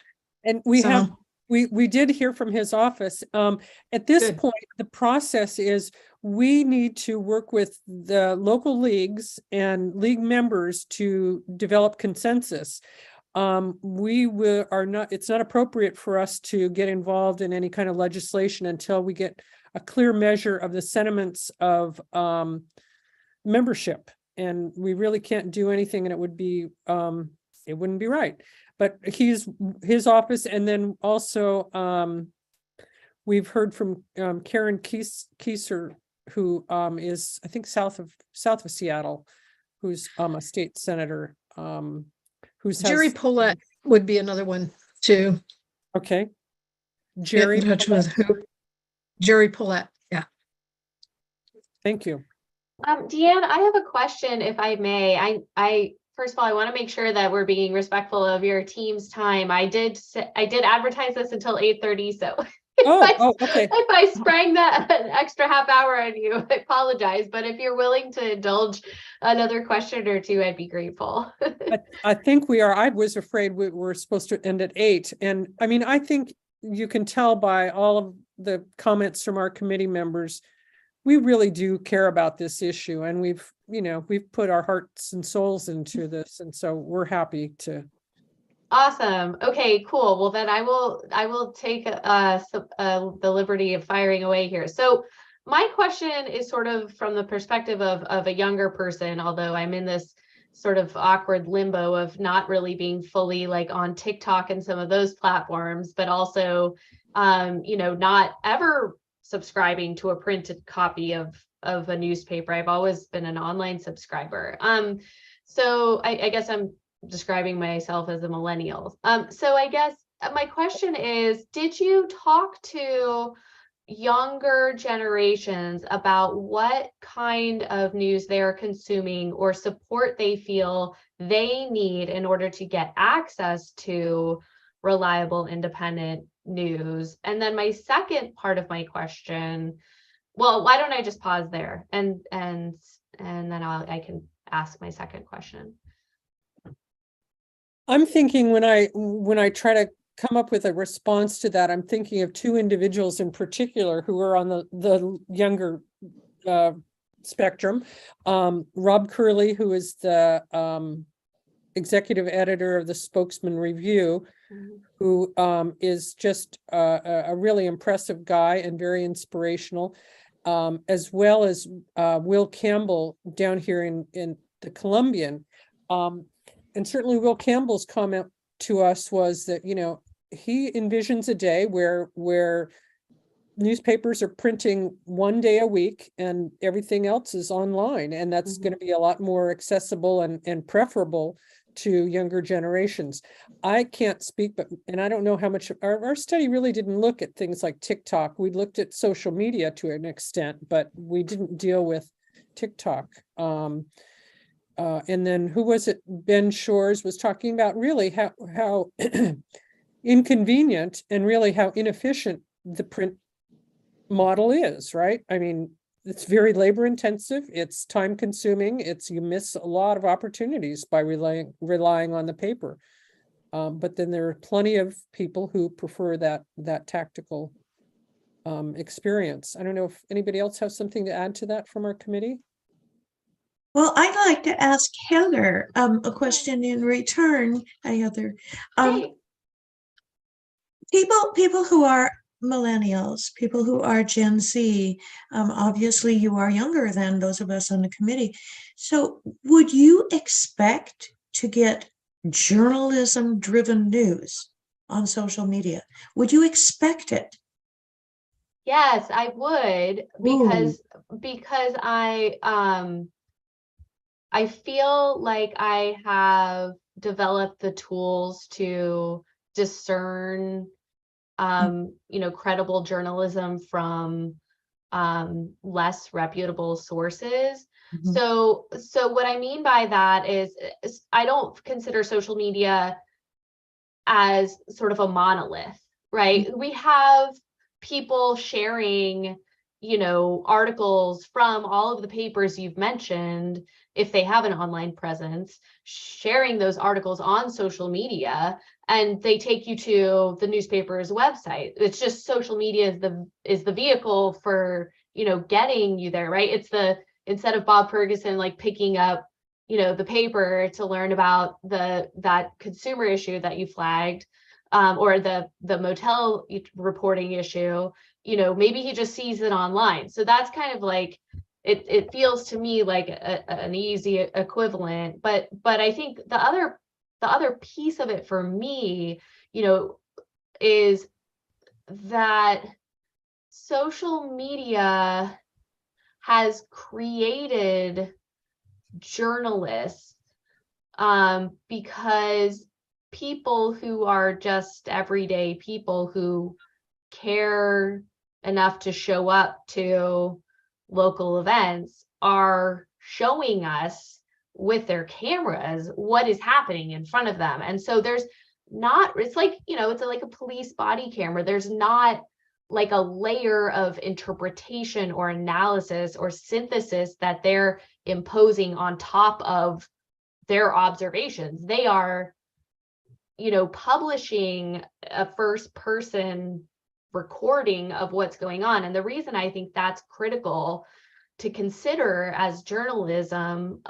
And we did hear from his office. At this point, the process is we need to work with the local leagues and league members to develop consensus. It's not appropriate for us to get involved in any kind of legislation until we get a clear measure of the sentiments of membership. And we really can't do anything, and it wouldn't be right. But his office, and then also we've heard from Karen Kieser, who is, I think, south of Seattle, who's a state senator. Jerry Pollette would be another one too. Okay. Jerry. Get in touch with who? Jerry Pollette. Yeah. Thank you. Deanne, I have a question, if I may. I first of all, I want to make sure that we're being respectful of your team's time. I did advertise this until 8:30, so okay. If I sprang that an extra half hour on you, I apologize. But if you're willing to indulge another question or two, I'd be grateful. I think we are. I was afraid we were supposed to end at 8. And I mean, I think you can tell by all of the comments from our committee members, we really do care about this issue. And we've put our hearts and souls into this. And so we're happy to. Awesome. Okay, cool. Well, then I will take the liberty of firing away here. So my question is sort of from the perspective of a younger person, although I'm in this sort of awkward limbo of not really being fully like on TikTok and some of those platforms, but also, not ever subscribing to a printed copy of a newspaper. I've always been an online subscriber. So I guess I'm describing myself as a millennial. So I guess my question is, did you talk to younger generations about what kind of news they're consuming or support they feel they need in order to get access to reliable, independent news? And then my second part of my question, well, why don't I just pause there and and then I can ask my second question. I'm thinking when I try to come up with a response to that, I'm thinking of two individuals in particular who are on the younger spectrum. Rob Curley, who is the executive editor of the Spokesman Review, who is just a really impressive guy and very inspirational, as well as Will Campbell down here in the Columbian. And certainly Will Campbell's comment to us was that, you know, he envisions a day where newspapers are printing one day a week and everything else is online. And that's going to be a lot more accessible and preferable to younger generations. I can't speak, and I don't know how much our study really didn't look at things like TikTok. We looked at social media to an extent, but we didn't deal with TikTok. And then who was it? Ben Shores was talking about really how inconvenient and really how inefficient the print model is, right? I mean, it's very labor intensive, it's time consuming, you miss a lot of opportunities by relying on the paper. But then there are plenty of people who prefer that tactical experience. I don't know if anybody else has something to add to that from our committee. Well, I'd like to ask Heather a question in return. Hi, Heather. People who are millennials, people who are Gen Z, obviously you are younger than those of us on the committee. So would you expect to get journalism-driven news on social media? Would you expect it? Yes, I would, because I feel like I have developed the tools to discern you know, credible journalism from less reputable sources. So what I mean by that is I don't consider social media as sort of a monolith, right? We have people sharing, you know, articles from all of the papers you've mentioned, if they have an online presence, sharing those articles on social media, and they take you to the newspaper's website. It's just social media is the vehicle for, you know, getting you there, right? It's instead of Bob Ferguson like picking up, you know, the paper to learn about that consumer issue that you flagged, or the motel reporting issue, you know, maybe he just sees it online. So that's kind of like, it feels to me like an easy equivalent, but I think the other piece of it for me, you know, is that social media has created journalists because people who are just everyday people who care enough to show up to local events are showing us with their cameras what is happening in front of them. And so there's not, it's like, you know, it's like a police body camera. There's not like a layer of interpretation or analysis or synthesis that they're imposing on top of their observations. They are, you know, publishing a first person recording of what's going on. And the reason I think that's critical to consider as journalism,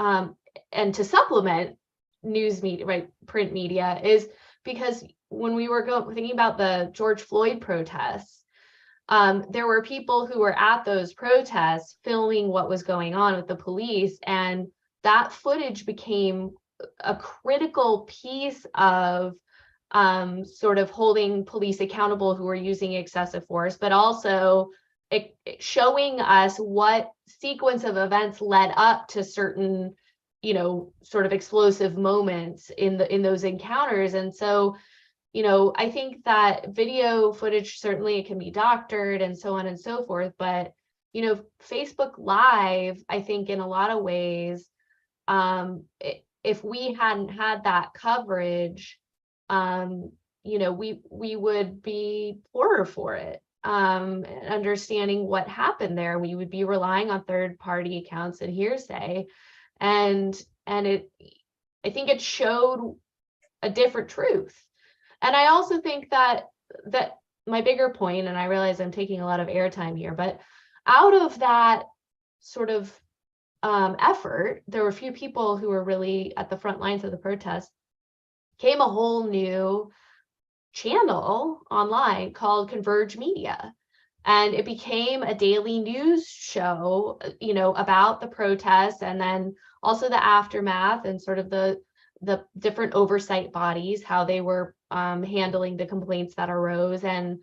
and to supplement news media, right, print media, is because when we were thinking about the George Floyd protests, there were people who were at those protests filming what was going on with the police, and that footage became a critical piece of sort of holding police accountable who were using excessive force, but also showing us what sequence of events led up to certain, you know, sort of explosive moments in those encounters. And so, you know, I think that video footage, certainly it can be doctored and so on and so forth, but, you know, Facebook Live, I think in a lot of ways, if we hadn't had that coverage, you know, we would be poorer for it. understanding what happened there. We would be relying on third-party accounts and hearsay, and I think it showed a different truth. And I also think that my bigger point, and I realize I'm taking a lot of airtime here, but out of that sort of effort, there were a few people who were really at the front lines of the protest, came a whole new channel online called Converge Media. And it became a daily news show, you know, about the protests, and then also the aftermath and sort of the different oversight bodies, how they were handling the complaints that arose and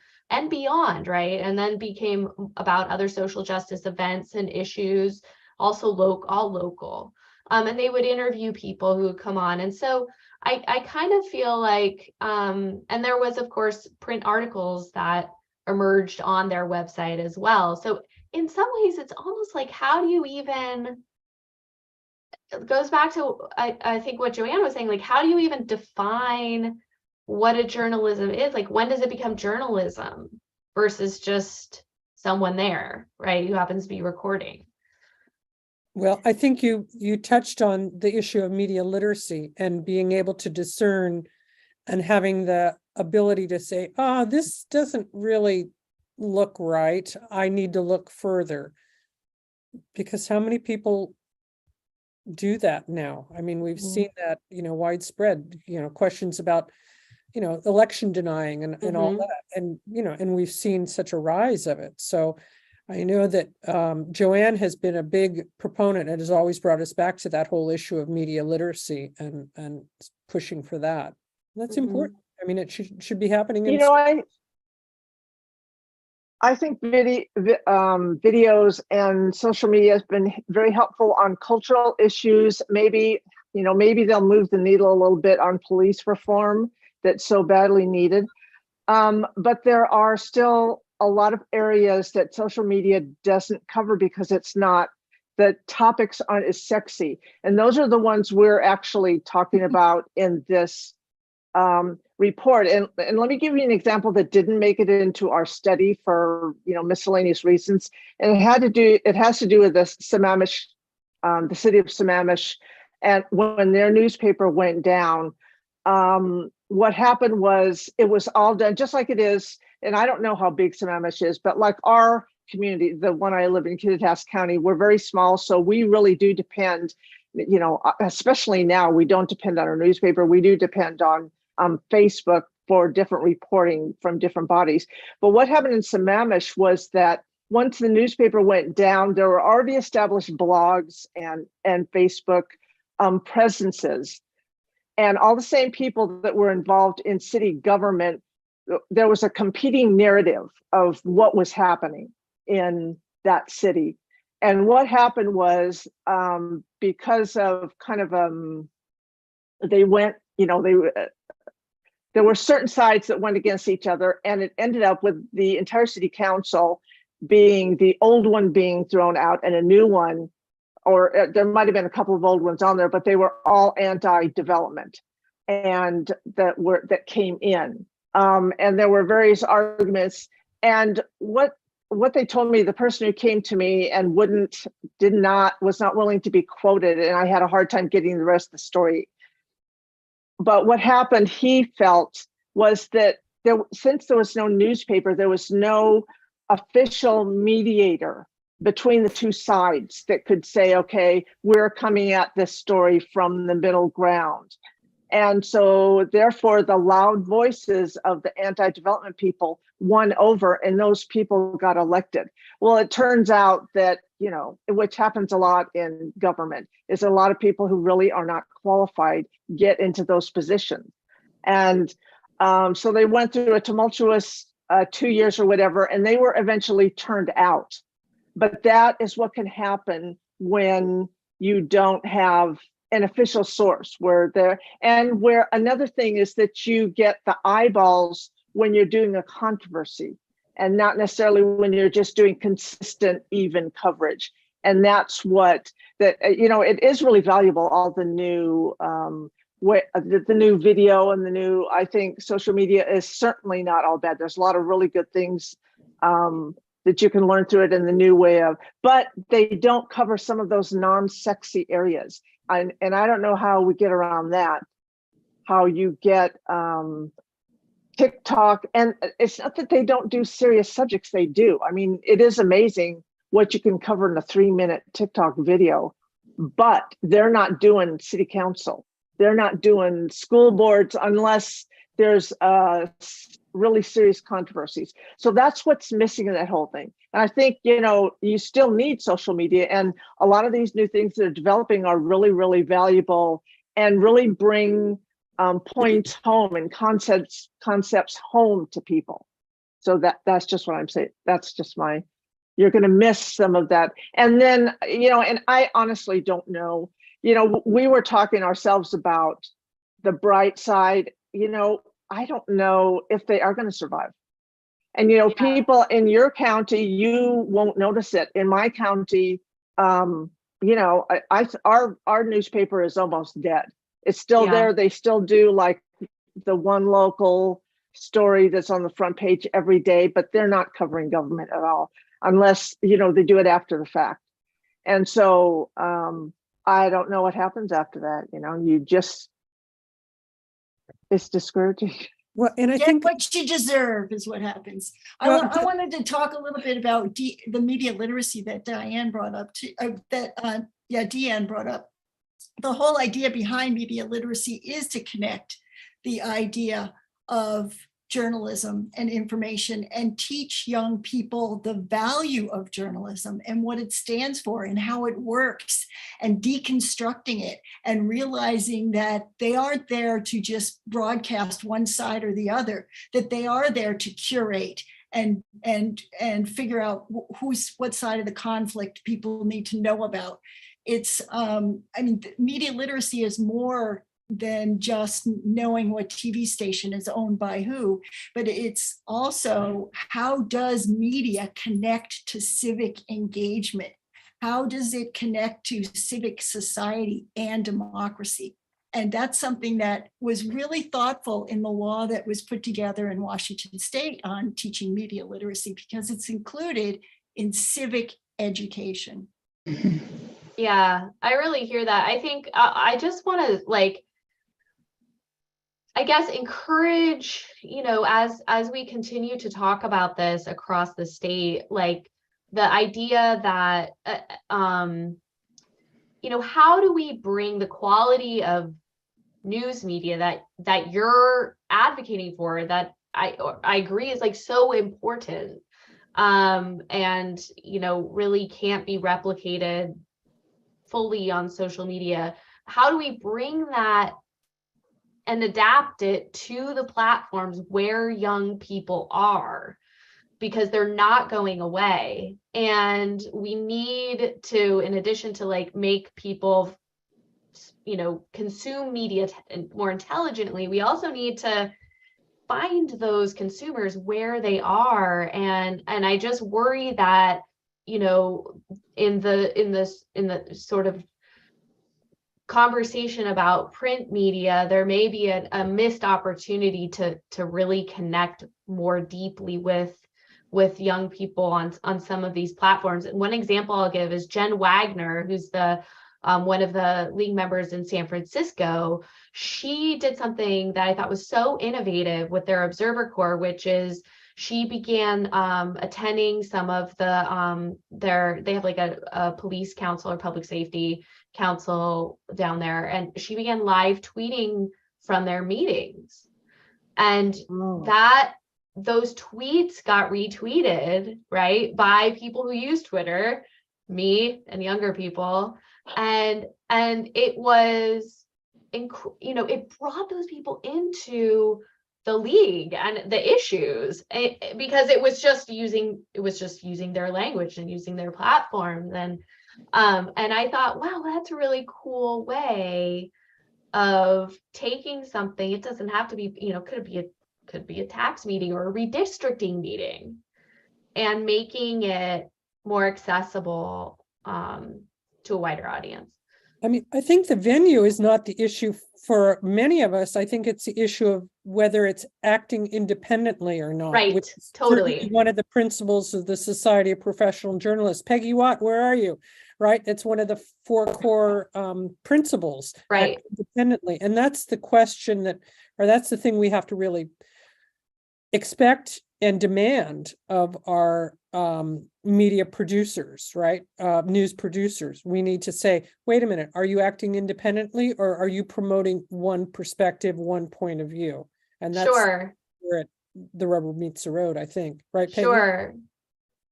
beyond, right? And then became about other social justice events and issues, also all local. And they would interview people who would come on. And so I kind of feel like, and there was, of course, print articles that emerged on their website as well. So in some ways, it's almost like, how do you even, it goes back to, I think what Joanne was saying, like, how do you even define what a journalism is? Like, when does it become journalism versus just someone there, right, who happens to be recording? Well, I think you touched on the issue of media literacy and being able to discern and having the ability to say, this doesn't really look right. I need to look further. Because how many people do that now? I mean, we've seen that, widespread, questions about, election denying and all that. And, and we've seen such a rise of it. So I know that Joanne has been a big proponent and has always brought us back to that whole issue of media literacy and pushing for that. That's important. I mean, it should be happening. I think videos and social media has been very helpful on cultural issues. Maybe they'll move the needle a little bit on police reform that's so badly needed. But there are still a lot of areas that social media doesn't cover because the topics aren't as sexy. And those are the ones we're actually talking about in this report. And let me give you an example that didn't make it into our study for miscellaneous reasons. And it has to do with the Sammamish, the city of Sammamish, and when their newspaper went down, what happened was it was all done just like it is. And I don't know how big Sammamish is, but like our community, the one I live in, Kittitas County, we're very small. So we really do depend, especially now, we don't depend on our newspaper. We do depend on Facebook for different reporting from different bodies. But what happened in Sammamish was that once the newspaper went down, there were already established blogs and Facebook presences. And all the same people that were involved in city government, there was a competing narrative of what was happening in that city. And what happened was because of kind of they went, there were certain sides that went against each other, and it ended up with the entire city council being the old one being thrown out and a new one, or there might have been a couple of old ones on there, but they were all anti-development and that came in. And there were various arguments. And what they told me, the person who came to me and was not willing to be quoted, and I had a hard time getting the rest of the story. But what happened, he felt, was that since there was no newspaper, there was no official mediator between the two sides that could say, okay, we're coming at this story from the middle ground. And so therefore the loud voices of the anti-development people won over, and those people got elected. Well, it turns out that, which happens a lot in government, is a lot of people who really are not qualified get into those positions. And so they went through a tumultuous 2 years or whatever, and they were eventually turned out. But that is what can happen when you don't have an official source where another thing is that you get the eyeballs when you're doing a controversy and not necessarily when you're just doing consistent, even coverage. And that's it is really valuable, all the new the new video and I think social media is certainly not all bad. There's a lot of really good things that you can learn through it in the new way of, but they don't cover some of those non-sexy areas. And I don't know how we get around that, how you get TikTok, and it's not that they don't do serious subjects, they do. I mean, it is amazing what you can cover in a 3-minute TikTok video, but they're not doing city council. They're not doing school boards unless there's really serious controversies. So that's what's missing in that whole thing. And I think, you know, you still need social media, and a lot of these new things that are developing are really, really valuable and really bring points home and concepts home to people. So that's just what I'm saying. That's just you're going to miss some of that. And then, you know, and I honestly don't know, you know, we were talking ourselves about the bright side, you know, I don't know if they are going to survive. And, you know, people in your county, you won't notice it. In my county, you know, our newspaper is almost dead. It's still there. They still do like the one local story that's on the front page every day, but they're not covering government at all, unless, you know, they do it after the fact. And so I don't know what happens after that. You know, it's discouraging. Well, and I Get think what you deserve is what happens. Well, I wanted to talk a little bit about the media literacy that Diane brought up, Deanne brought up. The whole idea behind media literacy is to connect the idea of journalism and information and teach young people the value of journalism and what it stands for and how it works, and deconstructing it and realizing that they aren't there to just broadcast one side or the other, that they are there to curate and figure out what side of the conflict people need to know about. It's, I mean, media literacy is more than just knowing what TV station is owned by who, but it's also how does media connect to civic engagement? How does it connect to civic society and democracy? And that's something that was really thoughtful in the law that was put together in Washington State on teaching media literacy, because it's included in civic education. Yeah, I really hear that. I think I just want to, like, I guess, encourage, you know, as we continue to talk about this across the state, like the idea that, you know, how do we bring the quality of news media that you're advocating for, that I agree is like so important, and, you know, really can't be replicated fully on social media. How do we bring that and adapt it to the platforms where young people are, because they're not going away? And we need to, in addition to like make people, you know, consume media more intelligently, we also need to find those consumers where they are. And I just worry that, you know, in the sort of conversation about print media, there may be a missed opportunity to really connect more deeply with young people on some of these platforms. And one example I'll give is Jen Wagner, who's the one of the league members in San Francisco. She did something that I thought was so innovative with their Observer Corps, which is she began attending some of the they have like a police council or public safety council down there, and she began live tweeting from their meetings, and those tweets got retweeted, right, by people who use Twitter, me and younger people, and it was, you know, it brought those people into the league and the issues, because it was just using their language and using their platforms. And I thought, wow, that's a really cool way of taking something. It doesn't have to be, you know, could be a tax meeting or a redistricting meeting, and making it more accessible to a wider audience. I mean, I think the venue is not the issue for many of us. I think it's the issue of whether it's acting independently or not. Right, which is certainly totally. one of the principles of the Society of Professional Journalists. Peggy Watt, where are you? Right? It's one of the 4 core principles. Right. Act independently. And that's the question that's the thing we have to really expect and demand of our media producers, right? News producers. We need to say, wait a minute, are you acting independently or are you promoting one perspective, one point of view? And that's Sure. where the rubber meets the road, I think. Right, Peggy? Sure.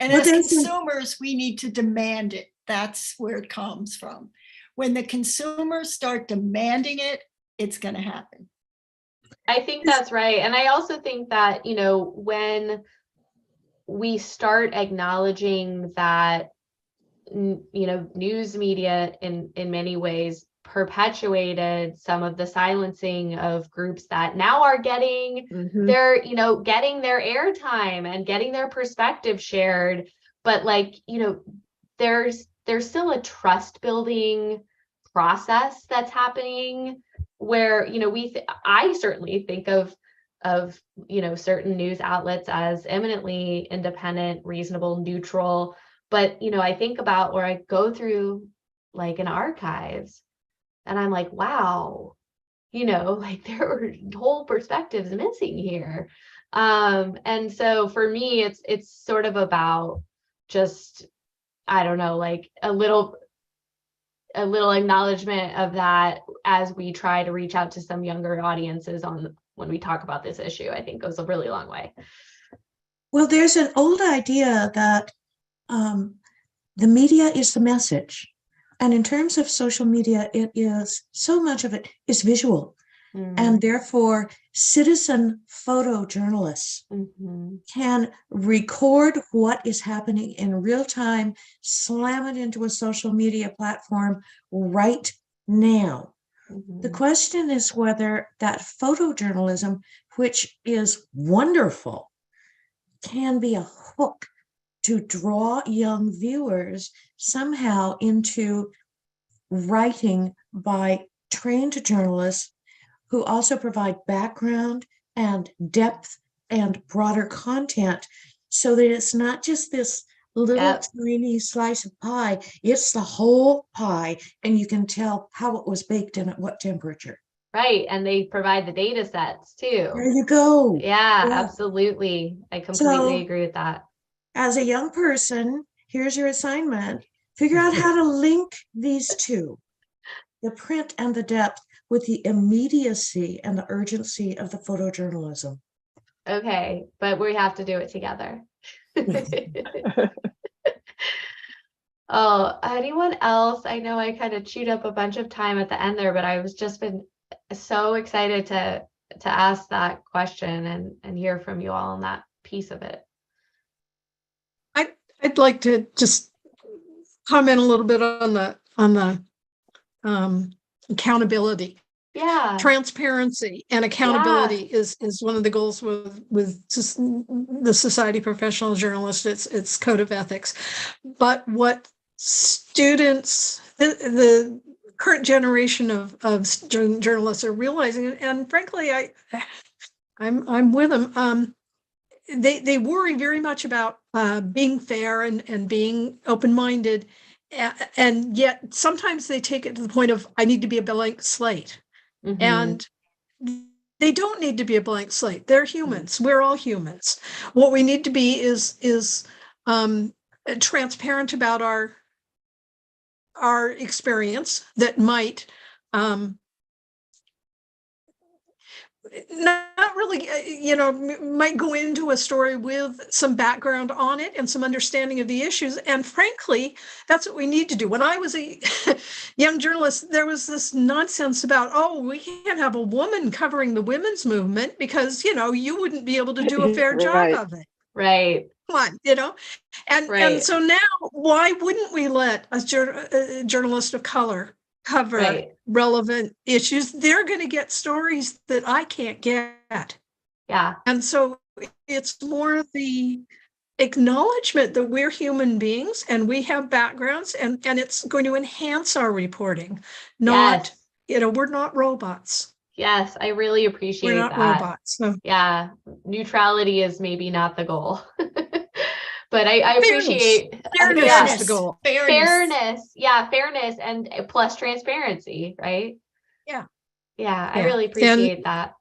And Well, as there's a- consumers, we need to demand it. That's where it comes from. When the consumers start demanding it, it's going to happen. I think that's right. And I also think that, you know, when we start acknowledging that, you know, news media in many ways perpetuated some of the silencing of groups that now are getting Mhm. their, you know, getting their airtime and getting their perspective shared. But like, you know, there's still a trust building process that's happening where, you know, I certainly think of, you know, certain news outlets as eminently independent, reasonable, neutral. But, you know, I think about where I go through like an archives and I'm like, wow, you know, like there were whole perspectives missing here. And so for me, it's sort of about just, I don't know, like a little acknowledgement of that as we try to reach out to some younger audiences when we talk about this issue, I think goes a really long way. Well, there's an old idea that the media is the message. And in terms of social media, so much of it is visual. And therefore, citizen photojournalists can record what is happening in real time, slam it into a social media platform right now. The question is whether that photojournalism, which is wonderful, can be a hook to draw young viewers somehow into writing by trained journalists who also provide background and depth and broader content, so that it's not just this little tiny slice of pie, it's the whole pie, and you can tell how it was baked and at what temperature. Right. And they provide the data sets too. There you go. Yeah, Yeah. absolutely. I completely agree with that. As a young person, here's your assignment. Figure out how to link these two, the print and the depth, with the immediacy and the urgency of the photojournalism. Okay, but we have to do it together. Oh, anyone else? I know I kind of chewed up a bunch of time at the end there, but I was just been so excited to ask that question and hear from you all on that piece of it. I'd like to just comment a little bit on the accountability. Yeah. Transparency and accountability is one of the goals with just the Society of Professional Journalists. It's code of ethics. But what students, the current generation of journalists are realizing, and frankly, I'm with them. They worry very much about being fair and being open-minded, and yet sometimes they take it to the point of, I need to be a blank slate. And they don't need to be a blank slate. They're humans. We're all humans. What we need to be is transparent about our experience that might not really, might go into a story with some background on it and some understanding of the issues. And frankly, that's what we need to do. When I was a young journalist, there was this nonsense about, oh, we can't have a woman covering the women's movement because, you wouldn't be able to do a fair job of it. Right. Come on, and so now, why wouldn't we let a journalist of color cover relevant issues? They're going to get stories that I can't get. Yeah. And so it's more the acknowledgement that we're human beings and we have backgrounds, and it's going to enhance our reporting, not, we're not robots. Yes, I really appreciate We're not that. robots. No. Yeah, neutrality is maybe not the goal. But I Fairness. appreciate Fairness yeah, is the goal. fairness. Yeah, fairness and plus transparency, right? Yeah. Yeah, I Yeah. really appreciate that.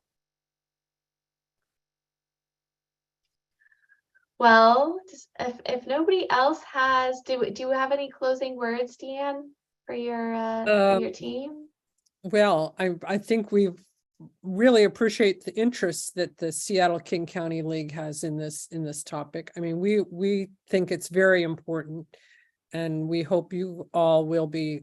Well, if nobody else has, do you have any closing words, Deanne, for your team? Well, I think we really appreciate the interest that the Seattle King County League has in this topic. I mean, we think it's very important, and we hope you all will be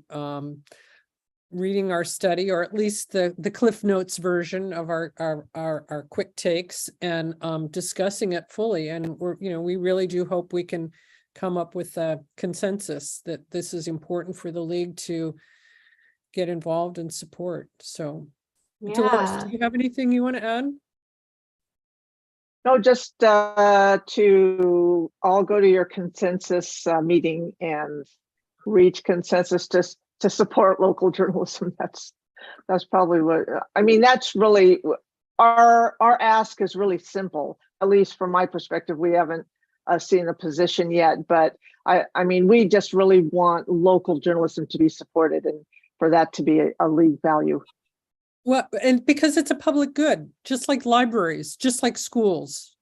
reading our study, or at least the Cliff Notes version of our quick takes, and discussing it fully. And we really do hope we can come up with a consensus that this is important for the league to get involved and support. So, Dolores, Yeah. do you have anything you want to add? No, just to all go to your consensus meeting and reach consensus to support local journalism. That's probably what, I mean, that's really, our ask is really simple, at least from my perspective. We haven't seen a position yet, but I mean, we just really want local journalism to be supported and for that to be a league value. Well, and because it's a public good, just like libraries, just like schools,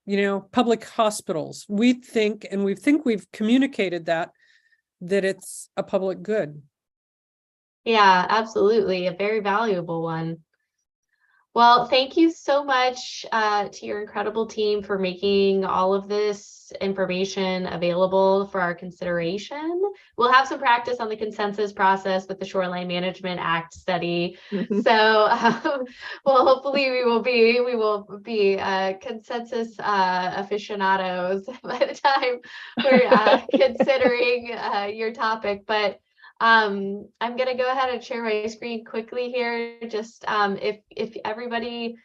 public hospitals. We think we've communicated that it's a public good. Yeah, absolutely. A very valuable one. Well, thank you so much to your incredible team for making all of this information available for our consideration. We'll have some practice on the consensus process with the Shoreline Management Act study. So well, hopefully we will be consensus aficionados by the time we're considering your topic. But I'm going to go ahead and share my screen quickly here. Just if everybody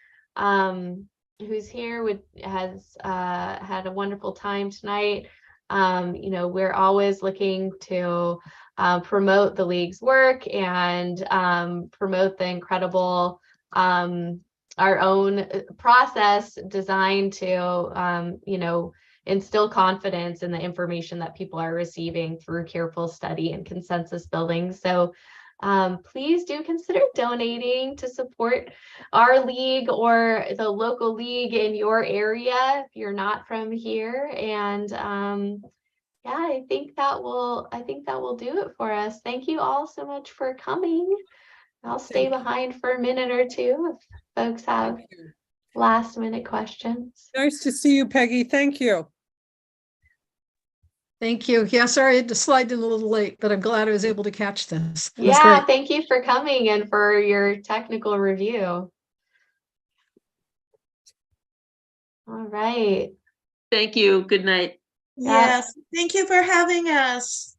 who's here has had a wonderful time tonight, we're always looking to promote the league's work and promote the incredible our own process designed to instill confidence in the information that people are receiving through careful study and consensus building. So please do consider donating to support our league or the local league in your area if you're not from here. And yeah, I think that will do it for us. Thank you all so much for coming. I'll stay behind for a minute or two if folks have last minute questions. Nice to see you, Peggy. Thank you. Thank you. Yeah, sorry I had to slide in a little late, but I'm glad I was able to catch this. Yeah, thank you for coming and for your technical review. All right. Thank you. Good night. Yes, thank you for having us.